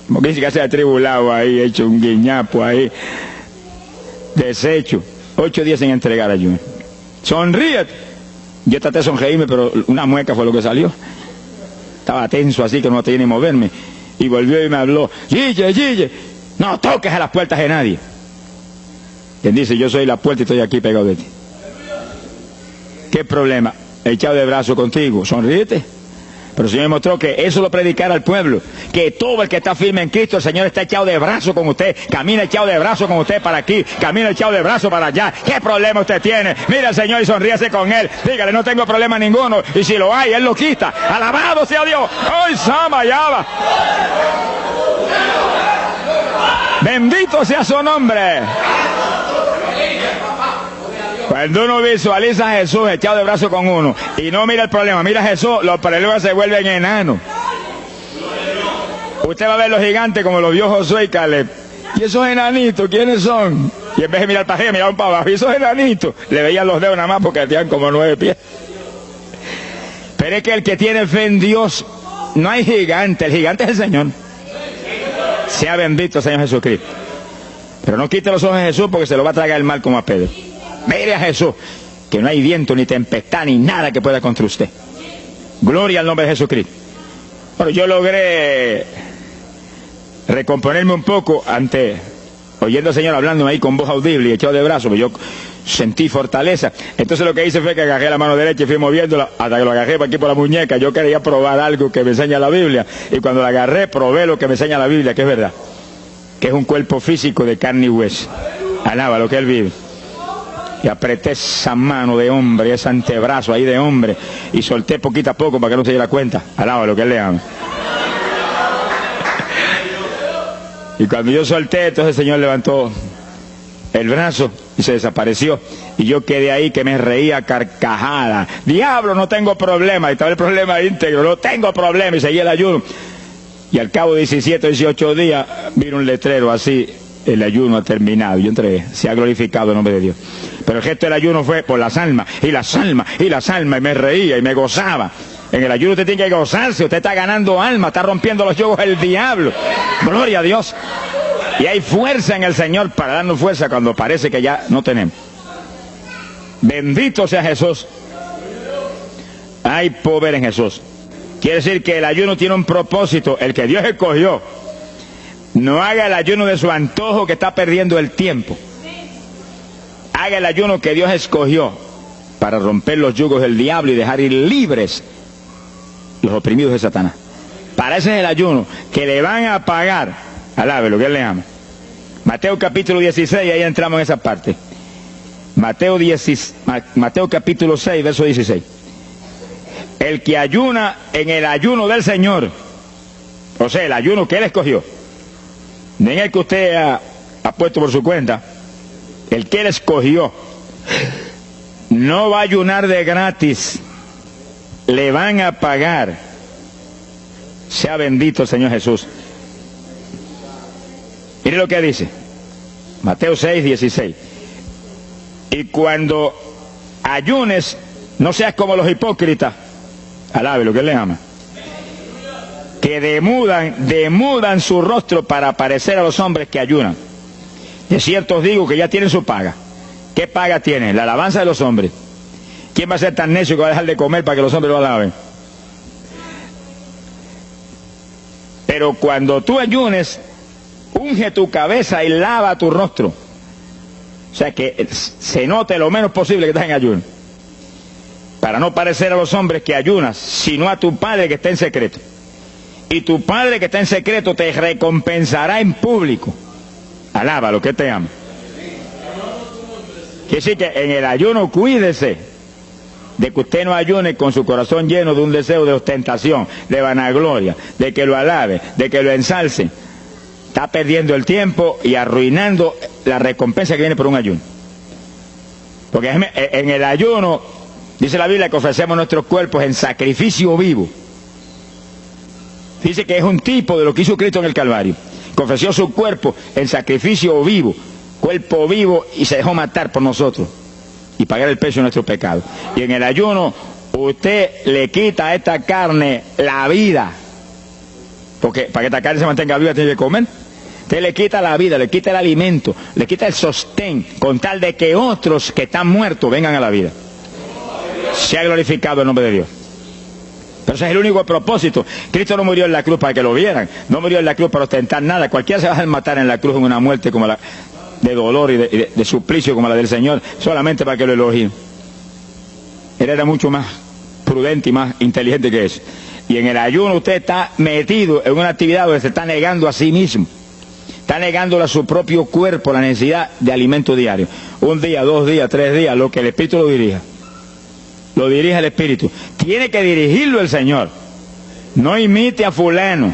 Como que dice que se ha atribulado ahí, hecho un guiñapo ahí. Deshecho. 8 días sin entregar ayuno. Sonríete. Yo traté de sonreírme, pero una mueca fue lo que salió. Estaba tenso así que no tenía ni moverme. Y volvió y me habló, Gille, Gille, no toques a las puertas de nadie. Quien dice, yo soy la puerta y estoy aquí pegado de ti. ¿Qué problema? Echado de brazo contigo, sonríete. Pero el Señor me mostró que eso lo predicara al pueblo, que todo el que está firme en Cristo, el Señor está echado de brazo con usted, camina echado de brazo con usted para aquí, camina echado de brazo para allá. ¿Qué problema usted tiene? Mira al Señor y sonríese con Él, dígale, no tengo problema ninguno, y si lo hay, Él lo quita. Alabado sea Dios. ¡Ay, Sama, Yaba! Bendito sea su nombre. Cuando uno visualiza a Jesús echado de brazo con uno y no mira el problema, mira a Jesús, los problemas se vuelven enanos. Usted va a ver los gigantes como los vio Josué y Caleb. ¿Y esos enanitos quiénes son? Y en vez de mirar para arriba, miraban para abajo. ¿Y esos enanitos? Le veían los dedos nada más porque tenían como 9 pies. Pero es que el que tiene fe en Dios, no hay gigante, el gigante es el Señor. Sea bendito Señor Jesucristo. Pero no quite los ojos de Jesús porque se lo va a tragar el mal como a Pedro. Mire a Jesús, que no hay viento, ni tempestad, ni nada que pueda contra usted. Gloria al nombre de Jesucristo. Bueno, yo logré recomponerme un poco oyendo al Señor hablándome ahí con voz audible y echado de brazos, yo sentí fortaleza. Entonces lo que hice fue que agarré la mano derecha y fui moviéndola hasta que lo agarré por aquí por la muñeca. Yo quería probar algo que me enseña la Biblia, y cuando la agarré probé lo que me enseña la Biblia, que es verdad, que es un cuerpo físico de carne y hueso. Alaba lo que Él vive. Y apreté esa mano de hombre, ese antebrazo ahí de hombre, y solté poquito a poco para que no se diera cuenta. Alaba lo que Él le ama. Y cuando yo solté, entonces el Señor levantó el brazo y se desapareció. Y yo quedé ahí que me reía carcajada. Diablo, no tengo problema. Y estaba el problema íntegro, no tengo problema. Y seguí el ayuno. Y al cabo de 17 o 18 días, vino un letrero así: el ayuno ha terminado. Yo entregué, se ha glorificado el nombre de Dios. Pero el gesto del ayuno fue por las almas, y las almas, y las almas, y me reía y me gozaba. En el ayuno usted tiene que gozarse, usted está ganando alma, está rompiendo los yugos del diablo. Gloria a Dios. Y hay fuerza en el Señor para darnos fuerza cuando parece que ya no tenemos. Bendito sea Jesús. Hay poder en Jesús. Quiere decir que el ayuno tiene un propósito, el que Dios escogió. No haga el ayuno de su antojo, que está perdiendo el tiempo. Haga el ayuno que Dios escogió para romper los yugos del diablo y dejar ir libres los oprimidos de Satanás. Para ese es el ayuno que le van a pagar. Alabe lo que Él le ama. Mateo capítulo 16, ahí entramos en esa parte. Mateo capítulo 6, verso 16. El que ayuna en el ayuno del Señor, o sea, el ayuno que Él escogió, no en el que usted ha puesto por su cuenta, el que Él escogió, no va a ayunar de gratis, le van a pagar. Sea bendito el Señor Jesús. Mire lo que dice Mateo 6, 16. Y cuando ayunes, no seas como los hipócritas. Alabe lo que Él le ama. Que demudan su rostro para parecer a los hombres que ayunan. De cierto os digo que ya tienen su paga. ¿Qué paga tienen? La alabanza de los hombres. ¿Quién va a ser tan necio que va a dejar de comer para que los hombres lo alaben? Pero cuando tú ayunes, unge tu cabeza y lava tu rostro. O sea, que se note lo menos posible que estás en ayuno, para no parecer a los hombres que ayunas, sino a tu Padre que está en secreto. Y tu Padre que está en secreto te recompensará en público. Alaba lo que te ama. Quiere decir que en el ayuno cuídese de que usted no ayune con su corazón lleno de un deseo de ostentación, de vanagloria, de que lo alabe, de que lo ensalce. Está perdiendo el tiempo y arruinando la recompensa que viene por un ayuno. Porque en el ayuno, dice la Biblia, que ofrecemos nuestros cuerpos en sacrificio vivo. Dice que es un tipo de lo que hizo Cristo en el Calvario, que ofreció su cuerpo en sacrificio vivo, cuerpo vivo, y se dejó matar por nosotros y pagar el precio de nuestro pecado. Y en el ayuno usted le quita a esta carne la vida, porque para que esta carne se mantenga viva tiene que comer. Usted le quita la vida, le quita el alimento, le quita el sostén, con tal de que otros que están muertos vengan a la vida. Se ha glorificado el nombre de Dios. Pero ese es el único propósito. Cristo no murió en la cruz para que lo vieran, no murió en la cruz para ostentar nada. Cualquiera se va a matar en la cruz en una muerte como la de dolor y de suplicio como la del Señor, solamente para que lo elogien. Él era mucho más prudente y más inteligente que eso. Y en el ayuno usted está metido en una actividad donde se está negando a sí mismo. Está negándole a su propio cuerpo la necesidad de alimento diario. Un día, 2 días, 3 días, lo que el Espíritu lo dirija. Lo dirige el Espíritu. Tiene que dirigirlo el Señor. No imite a fulano,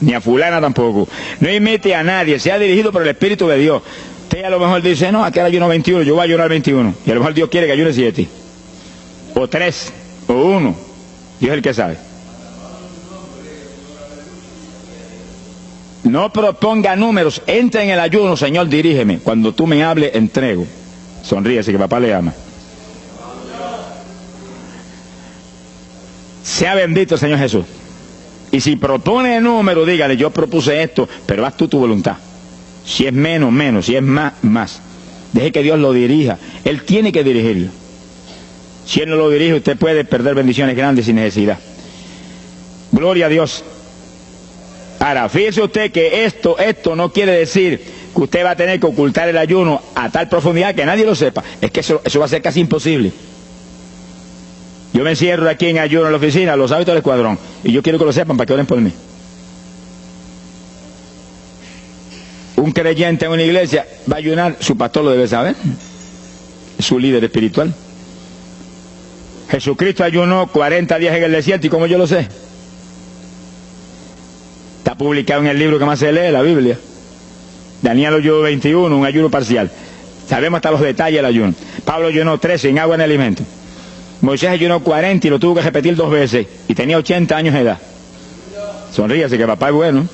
ni a fulana tampoco. No imite a nadie, sea dirigido por el Espíritu de Dios. Usted a lo mejor dice, no, aquel ayuno 21, yo voy a ayunar 21. Y a lo mejor Dios quiere que ayune 7. O 3, o 1. Dios es el que sabe. No proponga números, entra en el ayuno, Señor, dirígeme. Cuando tú me hables, entrego. Sonríese que papá le ama. Sea bendito el Señor Jesús. Y si propone número, dígale, yo propuse esto, pero haz tú tu voluntad. Si es menos, menos. Si es más, más. Deje que Dios lo dirija. Él tiene que dirigirlo. Si Él no lo dirige, usted puede perder bendiciones grandes sin necesidad. Gloria a Dios. Ahora, fíjese usted que esto no quiere decir que usted va a tener que ocultar el ayuno a tal profundidad que nadie lo sepa. Es que eso va a ser casi imposible. Yo me encierro aquí en ayuno en la oficina, los hábitos del escuadrón, y yo quiero que lo sepan para que oren por mí. Un creyente en una iglesia va a ayunar, su pastor lo debe saber, es su líder espiritual. Jesucristo ayunó 40 días en el desierto, ¿y cómo yo lo sé? Está publicado en el libro que más se lee, la Biblia. Daniel ayunó 21, un ayuno parcial. Sabemos hasta los detalles del ayuno. Pablo ayunó 13 sin agua ni alimento. Moisés ayunó 40 y lo tuvo que repetir 2 veces. Y tenía 80 años de edad. Sonríase que papá es bueno.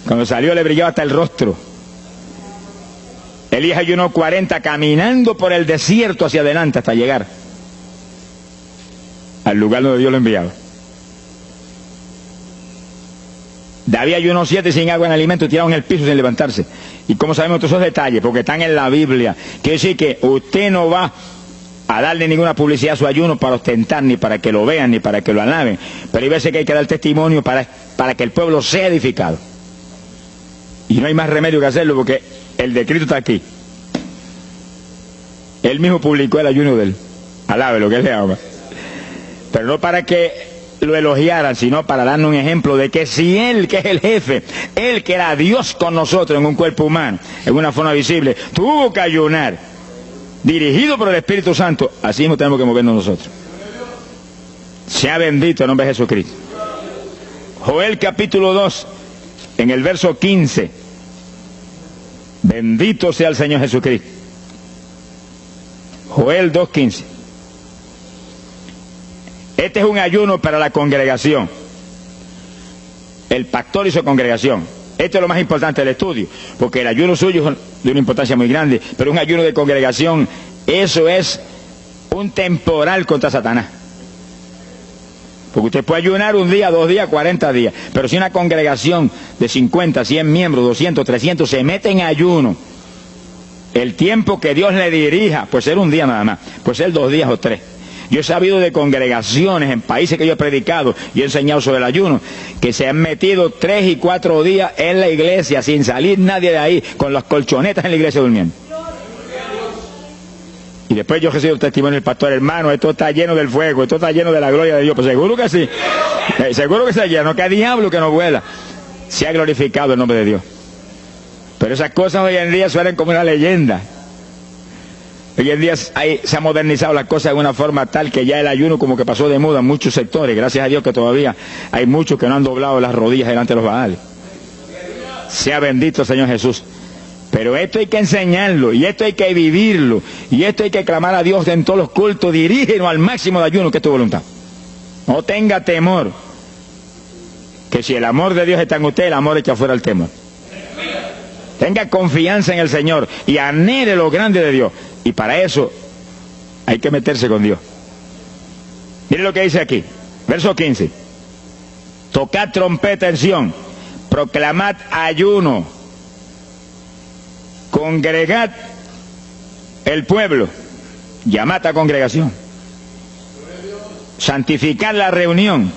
Cuando salió le brillaba hasta el rostro. Elías ayunó 40 caminando por el desierto hacia adelante hasta llegar al lugar donde Dios lo enviaba. David ayunó 7 sin agua ni alimento, tirado en el piso sin levantarse. ¿Y cómo sabemos todos esos detalles? Porque están en la Biblia. Quiere decir que usted no va a darle ninguna publicidad a su ayuno para ostentar, ni para que lo vean, ni para que lo alaben. Pero hay veces que hay que dar testimonio para que el pueblo sea edificado. Y no hay más remedio que hacerlo porque el decreto está aquí. Él mismo publicó el ayuno de él. Alabe lo que él le ama. Pero no para que lo elogiaran, sino para darnos un ejemplo de que si Él, que es el jefe, Él que era Dios con nosotros en un cuerpo humano, en una forma visible, tuvo que ayunar, dirigido por el Espíritu Santo, así mismo tenemos que movernos nosotros. Sea bendito el nombre de Jesucristo. Joel capítulo 2, en el verso 15. Bendito sea el Señor Jesucristo. Joel 2:15. Este es un ayuno para la congregación. El pastor y su congregación. Esto es lo más importante del estudio, porque el ayuno suyo es de una importancia muy grande, pero un ayuno de congregación, eso es un temporal contra Satanás. Porque usted puede ayunar 1 día, 2 días, 40 días, pero si una congregación de 50, 100 miembros, 200, 300 se mete en ayuno, el tiempo que Dios le dirija, puede ser 1 día nada más, puede ser 2 días o 3. Yo he sabido de congregaciones en países que yo he predicado y he enseñado sobre el ayuno, que se han metido 3 y 4 días en la iglesia sin salir nadie de ahí, con las colchonetas en la iglesia durmiendo. Y después yo recibo el testimonio del pastor, hermano, esto está lleno del fuego, esto está lleno de la gloria de Dios. Pues seguro que sí, seguro que está lleno, que hay diablo que no vuela. Se ha glorificado el nombre de Dios. Pero esas cosas hoy en día suenan como una leyenda. Hoy en día se ha modernizado las cosas de una forma tal que ya el ayuno como que pasó de moda en muchos sectores. Gracias a Dios que todavía hay muchos que no han doblado las rodillas delante de los Baales. Sea bendito el Señor Jesús. Pero esto hay que enseñarlo, y esto hay que vivirlo, y esto hay que clamar a Dios en todos los cultos. Dirígenos al máximo de ayuno que es tu voluntad. No tenga temor, que si el amor de Dios está en usted, el amor echa fuera el temor. Tenga confianza en el Señor y anhele lo grande de Dios. Y para eso hay que meterse con Dios. Mire lo que dice aquí, verso 15. Tocad trompeta en Sión, proclamad ayuno, congregad el pueblo, llamad a congregación, santificad la reunión,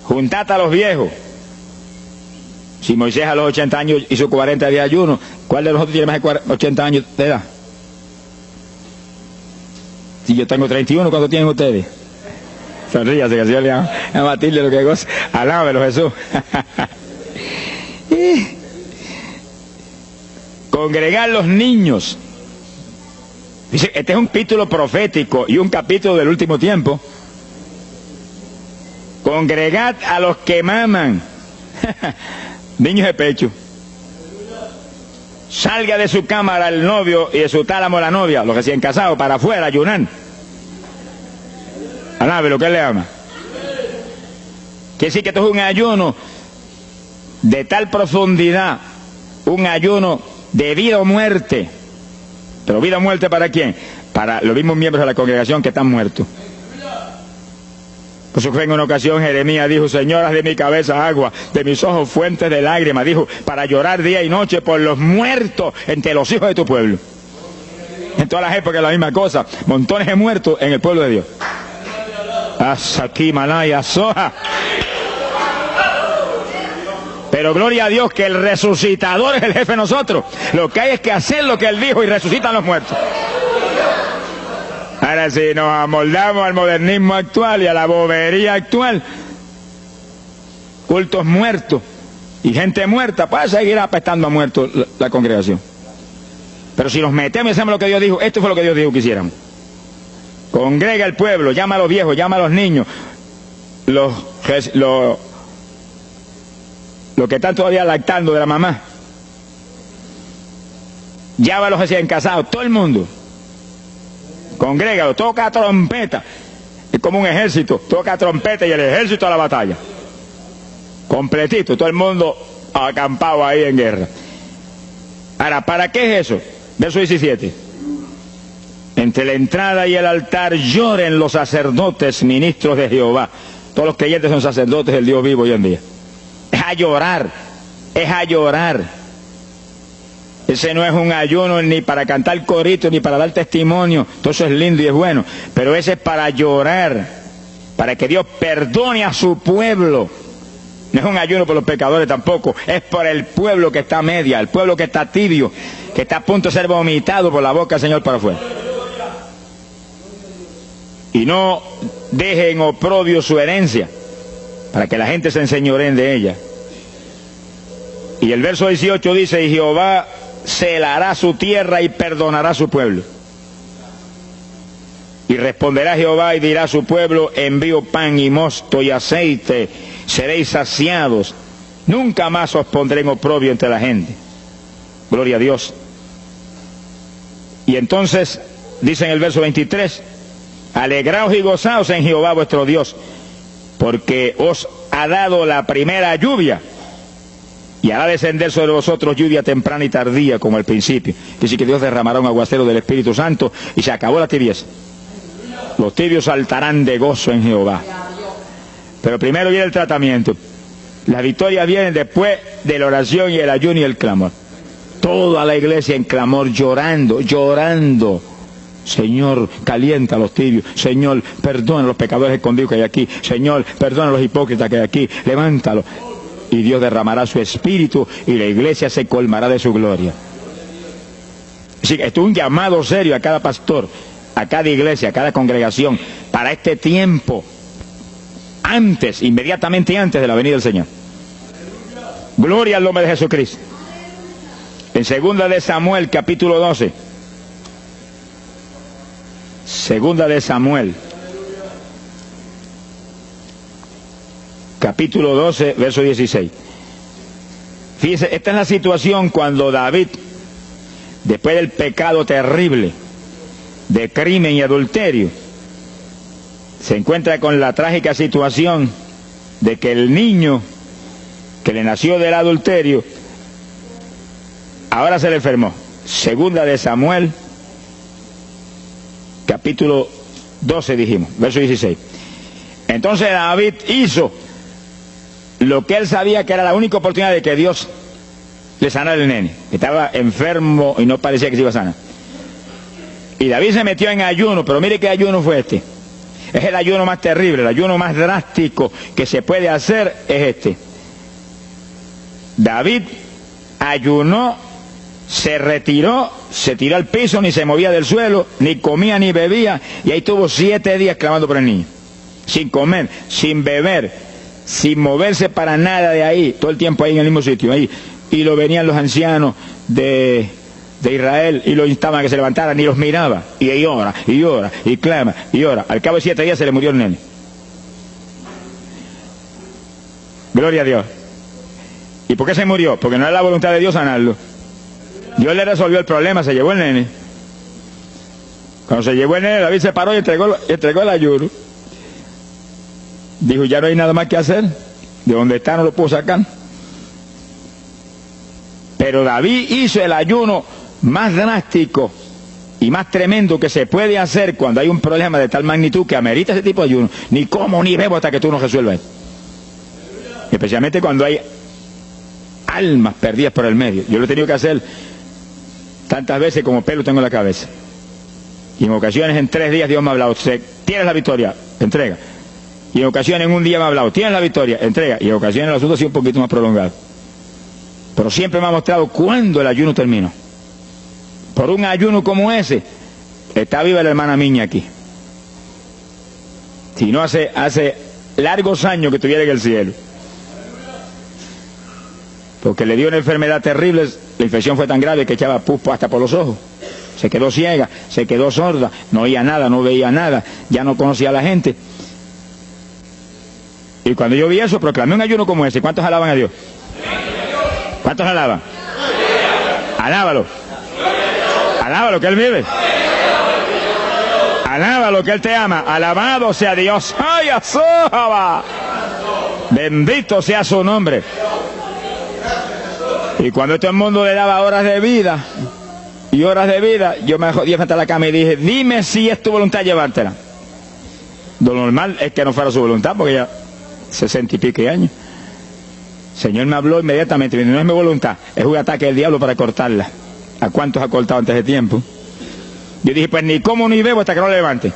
juntad a los viejos. Si Moisés a los 80 años hizo 40 días de ayuno, ¿cuál de nosotros tiene más de 80 años de edad? Y yo tengo 31, ¿cuánto tienen ustedes? Sonríase, que el Señor le ama a Matilde lo que goza. Alábelo, Jesús. Congregar los niños. Dice, este es un capítulo profético y un capítulo del último tiempo. Congregad a los que maman. Niños de pecho. Salga de su cámara el novio y de su tálamo la novia, los recién casados, para afuera, ayunar. Alabe lo que él le ama. Quiere decir que esto es un ayuno de tal profundidad, un ayuno de vida o muerte. Pero vida o muerte ¿para quién? Para los mismos miembros de la congregación que están muertos. Por eso fue en una ocasión Jeremías dijo, Señor, haz de mi cabeza agua, de mis ojos fuentes de lágrimas, dijo, para llorar día y noche por los muertos entre los hijos de tu pueblo. En todas las épocas la misma cosa, montones de muertos en el pueblo de Dios. Asaki Malaya Soja. Pero gloria a Dios que el resucitador es el jefe de nosotros. Lo que hay es que hacer lo que él dijo y resucitan los muertos. Ahora si nos amoldamos al modernismo actual y a la bobería actual, cultos muertos y gente muerta, pues seguir apestando a muertos la congregación. Pero si nos metemos y hacemos lo que Dios dijo, esto fue lo que Dios dijo que hiciéramos. Congrega el pueblo, llama a los viejos, llama a los niños, los que están todavía lactando de la mamá. Llama a los recién casados, todo el mundo. Congrégalo, toca trompeta. Es como un ejército, toca trompeta y el ejército a la batalla. Completito, todo el mundo acampado ahí en guerra. Ahora, ¿para qué es eso? Verso 17. Entre la entrada y el altar lloren los sacerdotes, ministros de Jehová. Todos los creyentes son sacerdotes del Dios vivo hoy en día. Es a llorar, es a llorar. Ese no es un ayuno ni para cantar corito, ni para dar testimonio. Todo eso es lindo y es bueno. Pero ese es para llorar, para que Dios perdone a su pueblo. No es un ayuno por los pecadores tampoco. Es por el pueblo que está a media, el pueblo que está tibio, que está a punto de ser vomitado por la boca del Señor para afuera. Y no dejen oprobio su herencia, para que la gente se enseñoreen de ella. Y el verso 18 dice, y Jehová celará su tierra y perdonará a su pueblo. Y responderá Jehová y dirá a su pueblo, envío pan y mosto y aceite, seréis saciados, nunca más os pondré en oprobio entre la gente. Gloria a Dios. Y entonces, dice en el verso 23, alegraos y gozaos en Jehová vuestro Dios, porque os ha dado la primera lluvia, y hará descender sobre vosotros lluvia temprana y tardía como al principio. Dice que Dios derramará un aguacero del Espíritu Santo y se acabó la tibieza. Los tibios saltarán de gozo en Jehová. Pero primero viene el tratamiento. Las victorias vienen después de la oración y el ayuno y el clamor. Toda la iglesia en clamor, llorando, llorando. Señor, calienta a los tibios. Señor, perdona a los pecadores escondidos que hay aquí. Señor, perdona a los hipócritas que hay aquí. Levántalos. Y Dios derramará su espíritu y la iglesia se colmará de su gloria. Así que esto es un llamado serio a cada pastor, a cada iglesia, a cada congregación, para este tiempo, antes, inmediatamente antes de la venida del Señor. Gloria al nombre de Jesucristo. En 2 de Samuel, capítulo 12. 2 de Samuel, capítulo 12, verso 16. Fíjese, esta es la situación cuando David, después del pecado terrible, de crimen y adulterio, se encuentra con la trágica situación de que el niño que le nació del adulterio, ahora se le enfermó. 2 de Samuel, capítulo 12 dijimos, verso 16. Entonces David hizo lo que él sabía que era la única oportunidad de que Dios le sanara al nene. Estaba enfermo y no parecía que se iba a sanar. Y David se metió en ayuno, pero mire qué ayuno fue este. Es el ayuno más terrible, el ayuno más drástico que se puede hacer es este. David ayunó se retiró, se tiró al piso, ni se movía del suelo, ni comía ni bebía, y ahí tuvo 7 días clamando por el niño, sin comer, sin beber, sin moverse para nada de ahí, todo el tiempo ahí en el mismo sitio, ahí. Y lo venían los ancianos de Israel y lo instaban a que se levantara, ni los miraba, y ahí ora, y clama, y ora. Al cabo de 7 días se le murió el nene. Gloria a Dios. ¿Y por qué se murió? Porque no era la voluntad de Dios sanarlo. Dios le resolvió el problema, se llevó el nene. Cuando se llevó el nene, David se paró y entregó el ayuno. Dijo, ya no hay nada más que hacer. De donde está no lo puedo sacar. Pero David hizo el ayuno más drástico y más tremendo que se puede hacer cuando hay un problema de tal magnitud que amerita ese tipo de ayuno. Ni como ni bebo hasta que tú no resuelvas. Especialmente cuando hay almas perdidas por el medio. Yo lo he tenido que hacer tantas veces como pelo tengo en la cabeza. Y en ocasiones en 3 días Dios me ha hablado, tienes la victoria, entrega. Y en ocasiones en un día me ha hablado, tienes la victoria, entrega. Y en ocasiones el asunto ha sido un poquito más prolongado. Pero siempre me ha mostrado cuándo el ayuno terminó. Por un ayuno como ese, está viva la hermana Miña aquí. Si no hace largos años que estuviera en el cielo. Porque le dio una enfermedad terrible, la infección fue tan grave que echaba pus hasta por los ojos. Se quedó ciega, se quedó sorda, no oía nada, no veía nada, ya no conocía a la gente. Y cuando yo vi eso, proclamé un ayuno como ese. ¿Cuántos alaban a Dios? ¿Cuántos alaban? Alábalo. Alábalo, que Él vive. Alábalo, que Él te ama. Alabado sea Dios. ¡Ay, asójaba! Bendito sea su nombre. Y cuando todo el mundo le daba horas de vida, yo me jodí frente a la cama y dije, dime si es tu voluntad llevártela. Lo normal es que no fuera su voluntad, porque ya 60 y pico años. El Señor me habló inmediatamente, me dijo, no es mi voluntad, es un ataque del diablo para cortarla. ¿A cuántos ha cortado antes de tiempo? Yo dije, pues ni como ni bebo hasta que no la levante.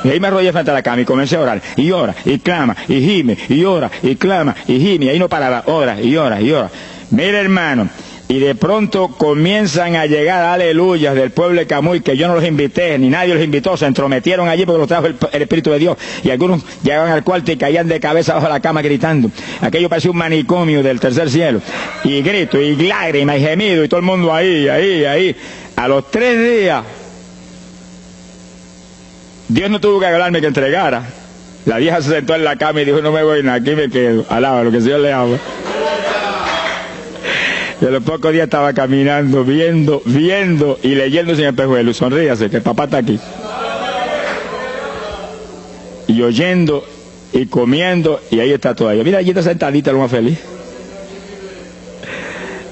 Y ahí me arrodillé frente a la cama y comencé a orar. Y ora, y clama, y gime, y ora, y clama, y gime. Y ahí no paraba, ora, y ora, y ora. Mira, hermano, y de pronto comienzan a llegar aleluyas del pueblo de Camuy, que yo no los invité, ni nadie los invitó, se entrometieron allí porque los trajo el Espíritu de Dios. Y algunos llegaban al cuarto y caían de cabeza bajo la cama gritando. Aquello parecía un manicomio del tercer cielo. Y grito, y lágrimas, y gemido, y todo el mundo ahí. A los 3 días, Dios no tuvo que hablarme que entregara. La vieja se sentó en la cama y dijo, no me voy nada, aquí me quedo. Alaba lo que el Señor le ama. Y a los pocos días estaba caminando, viendo y leyendo sin espejuelo. Sonríase, que el papá está aquí. Y oyendo y comiendo, y ahí está todavía. Mira, allí está sentadita, lo más feliz.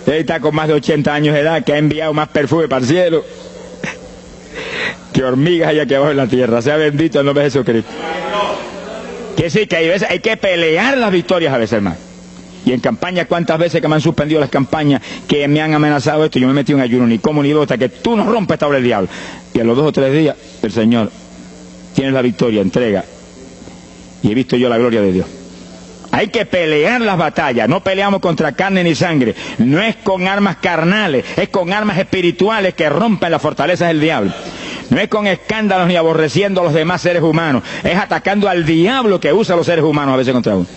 Él está con más de 80 años de edad, que ha enviado más perfume para el cielo que hormigas hay aquí abajo en la tierra. Sea bendito el nombre de Jesucristo. Que sí, que hay que pelear las victorias a veces, hermano. Y en campaña, ¿cuántas veces que me han suspendido las campañas, que me han amenazado esto? Yo me metí en ayuno, ni como ni bebo, hasta que tú no rompes esta obra del diablo. Y a los 2 o 3 días, el Señor, tienes la victoria, entrega. Y he visto yo la gloria de Dios. Hay que pelear las batallas, no peleamos contra carne ni sangre. No es con armas carnales, es con armas espirituales que rompen las fortalezas del diablo. No es con escándalos ni aborreciendo a los demás seres humanos, es atacando al diablo que usa a los seres humanos a veces contra uno.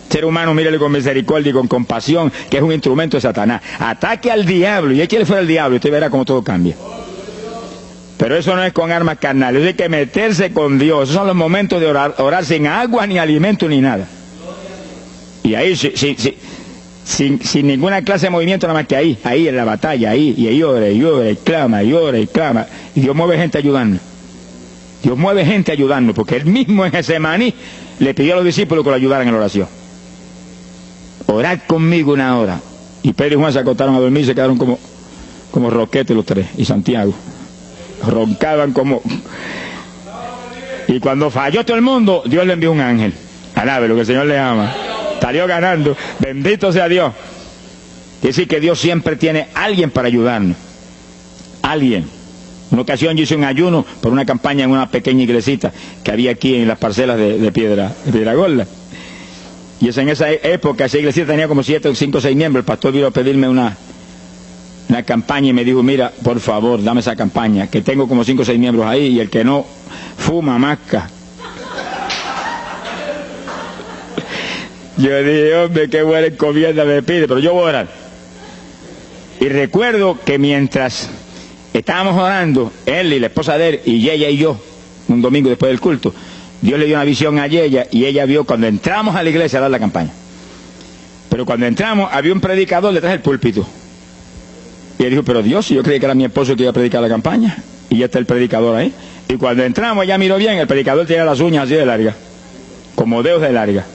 Ser humano, mírele con misericordia y con compasión, que es un instrumento de Satanás. Ataque al diablo y échale fuera al diablo y usted verá cómo todo cambia. Pero eso no es con armas carnales, hay que meterse con Dios. Esos son los momentos de orar sin agua, ni alimento, ni nada. Y ahí, sin ninguna clase de movimiento, nada más que ahí en la batalla, y ahí ora, y clama, y Dios mueve gente ayudando. Dios mueve gente ayudando, porque Él mismo en Getsemaní le pidió a los discípulos que lo ayudaran en la oración. Orad conmigo 1 hora. Y Pedro y Juan se acostaron a dormir y se quedaron como roquetes los 3, y Santiago. Roncaban como... Y cuando falló todo el mundo, Dios le envió un ángel. Alabe lo que el Señor le ama. Salió ganando. Bendito sea Dios. Quiere decir que Dios siempre tiene alguien para ayudarnos. Alguien. Una ocasión yo hice un ayuno por una campaña en una pequeña iglesita que había aquí en las parcelas de Piedra Gorda. Y es en esa época, esa iglesia tenía como 7, 5, 6 miembros. El pastor vino a pedirme una campaña y me dijo, mira, por favor, dame esa campaña, que tengo como 5 o 6 miembros ahí y el que no fuma, masca. Yo dije, hombre, qué buena encomienda me pide, pero yo voy a orar. Y recuerdo que mientras estábamos orando, él y la esposa de él, y ella y yo, un domingo después del culto, Dios le dio una visión a ella y ella vio cuando entramos a la iglesia a dar la campaña. Pero cuando entramos había un predicador detrás del púlpito. Y él dijo, pero Dios, yo creí que era mi esposo que iba a predicar la campaña. Y ya está el predicador ahí. Y cuando entramos, ella miró bien, el predicador tenía las uñas así de larga, como dedos de larga,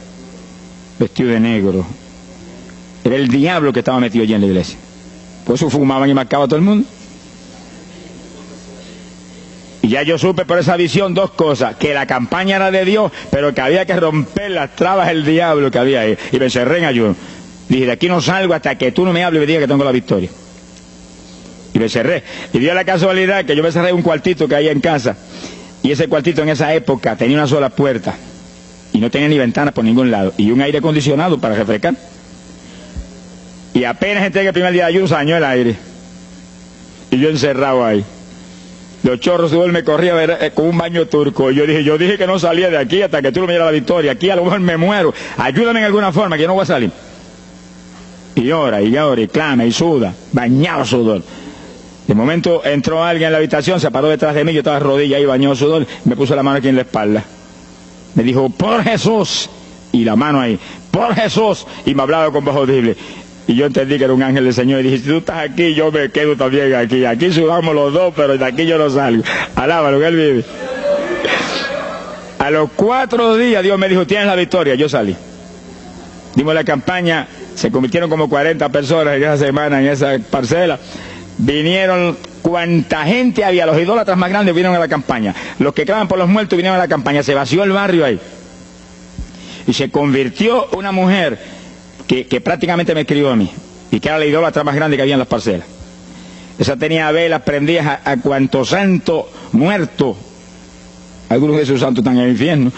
vestido de negro. Era el diablo que estaba metido allí en la iglesia. Por eso fumaban y marcaban a todo el mundo. Y ya yo supe por esa visión 2 cosas, que la campaña era de Dios, pero que había que romper las trabas del diablo que había ahí. Y me encerré en ayuno. Dije, de aquí no salgo hasta que tú no me hables y me digas que tengo la victoria. Y me cerré. Y dio la casualidad que yo me cerré en un cuartito que hay en casa. Y ese cuartito en esa época tenía una sola puerta. Y no tenía ni ventanas por ningún lado. Y un aire acondicionado para refrescar. Y apenas entré el primer día de ayuno, se dañó el aire. Y yo encerrado ahí. Los chorros de él me corría con un baño turco. Y yo dije que no salía de aquí hasta que tú no me dieras la victoria. Aquí a lo mejor me muero. Ayúdame en alguna forma, que yo no voy a salir. Y llora, y clama, y suda. Bañado sudor. De momento entró alguien en la habitación, se paró detrás de mí, yo estaba de rodillas ahí, bañado sudor, me puso la mano aquí en la espalda. Me dijo, por Jesús. Y la mano ahí, por Jesús. Y me hablaba con voz audible. Y yo entendí que era un ángel del Señor. Y dije, si tú estás aquí, yo me quedo también aquí. Aquí sudamos los dos, pero de aquí yo no salgo. Alábalo, que Él vive. A los 4 días Dios me dijo, tienes la victoria. Yo salí. Dimos la campaña, se convirtieron como 40 personas en esa semana, en esa parcela. Vinieron cuanta gente había, los idólatras más grandes vinieron a la campaña. Los que claman por los muertos vinieron a la campaña. Se vació el barrio ahí. Y se convirtió una mujer que prácticamente me escribió a mí, y que era la idólatra más grande que había en las parcelas. Esa tenía velas prendidas a cuantos santos muertos, algunos de esos santos están en el infierno,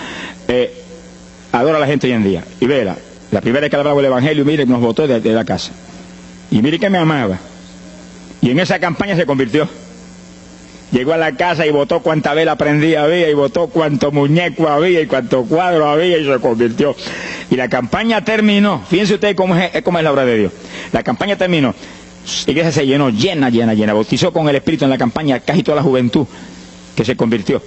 adora a la gente hoy en día. Y vela, la primera vez que hablaba el evangelio, mire, nos botó de la casa. Y mire que me amaba. Y en esa campaña se convirtió. Llegó a la casa y botó cuanta vela prendida había, y botó cuanto muñeco había, y cuanto cuadro había, y se convirtió. Y la campaña terminó. Fíjense ustedes cómo es la obra de Dios. La campaña terminó. La iglesia se llenó, llena. Bautizó con el Espíritu en la campaña casi toda la juventud que se convirtió.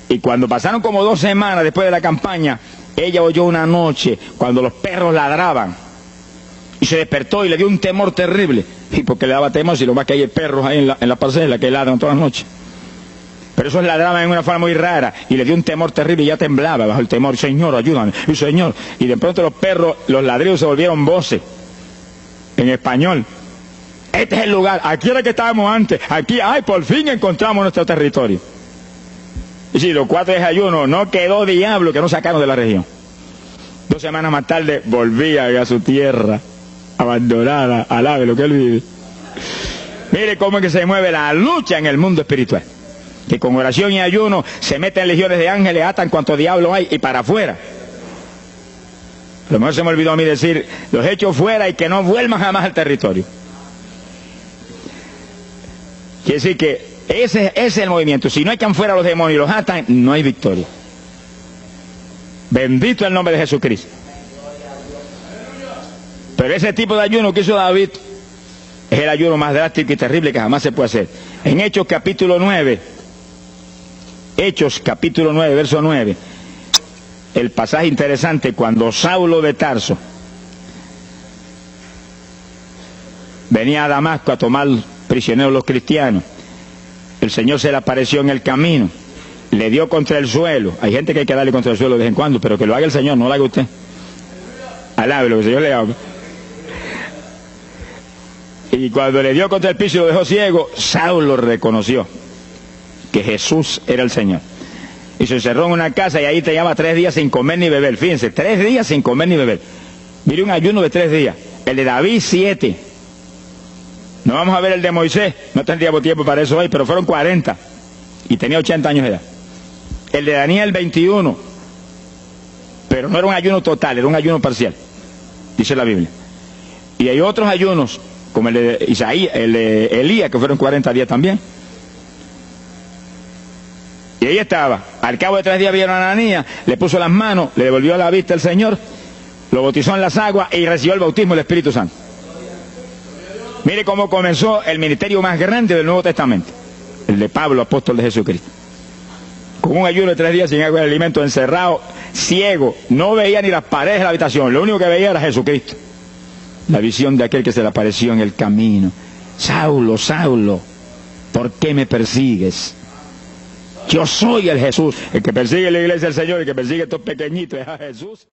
Y cuando pasaron como 2 semanas después de la campaña, ella oyó una noche cuando los perros ladraban. Y se despertó y le dio un temor terrible. Y porque le daba temor, si lo más que hay perros ahí en la parcela que ladran todas las noches. Pero esos ladraban en una forma muy rara. Y le dio un temor terrible y ya temblaba bajo el temor. Señor, ayúdame. Y Señor. Y de pronto los perros, los ladridos se volvieron voces. En español. Este es el lugar. Aquí era que estábamos antes. Aquí, por fin encontramos nuestro territorio. Y si los 4 días de ayuno, no quedó diablo que no sacaron de la región. 2 semanas más tarde volvía a su tierra. Abandonada, alabe lo que Él vive. Mire cómo es que se mueve la lucha en el mundo espiritual. Que con oración y ayuno se meten legiones de ángeles, atan cuanto diablo hay y para afuera. A lo mejor se me olvidó a mí decir, los echo fuera y que no vuelvan jamás al territorio. Quiere decir que ese es el movimiento. Si no echan fuera a los demonios y los atan, no hay victoria. Bendito el nombre de Jesucristo. Pero ese tipo de ayuno que hizo David es el ayuno más drástico y terrible que jamás se puede hacer. En Hechos capítulo 9, verso 9, el pasaje interesante, cuando Saulo de Tarso venía a Damasco a tomar prisioneros los cristianos, el Señor se le apareció en el camino, le dio contra el suelo. Hay gente que hay que darle contra el suelo de vez en cuando, pero que lo haga el Señor, no lo haga usted. Alábelo, que el Señor le habla. Y cuando le dio contra el piso y lo dejó ciego, Saulo reconoció que Jesús era el Señor. Y se encerró en una casa y ahí te lleva 3 días sin comer ni beber. Fíjense, 3 días sin comer ni beber. Mire, un ayuno de 3 días. El de David, 7. No vamos a ver el de Moisés, no tendríamos tiempo para eso hoy, pero fueron 40. Y tenía 80 años de edad. El de Daniel, 21. Pero no era un ayuno total, era un ayuno parcial. Dice la Biblia. Y hay otros ayunos como el de Isaías, el de Elías, que fueron 40 días también. Y ahí estaba. Al cabo de 3 días vieron a Ananías, le puso las manos, le devolvió la vista al Señor, lo bautizó en las aguas y recibió el bautismo del Espíritu Santo. Mire cómo comenzó el ministerio más grande del Nuevo Testamento, el de Pablo, apóstol de Jesucristo. Con un ayuno de 3 días sin agua y alimento, encerrado, ciego, no veía ni las paredes de la habitación, lo único que veía era Jesucristo. La visión de aquel que se le apareció en el camino. Saulo, Saulo, ¿por qué me persigues? Yo soy el Jesús. El que persigue la iglesia del Señor, el que persigue a estos pequeñitos es a Jesús.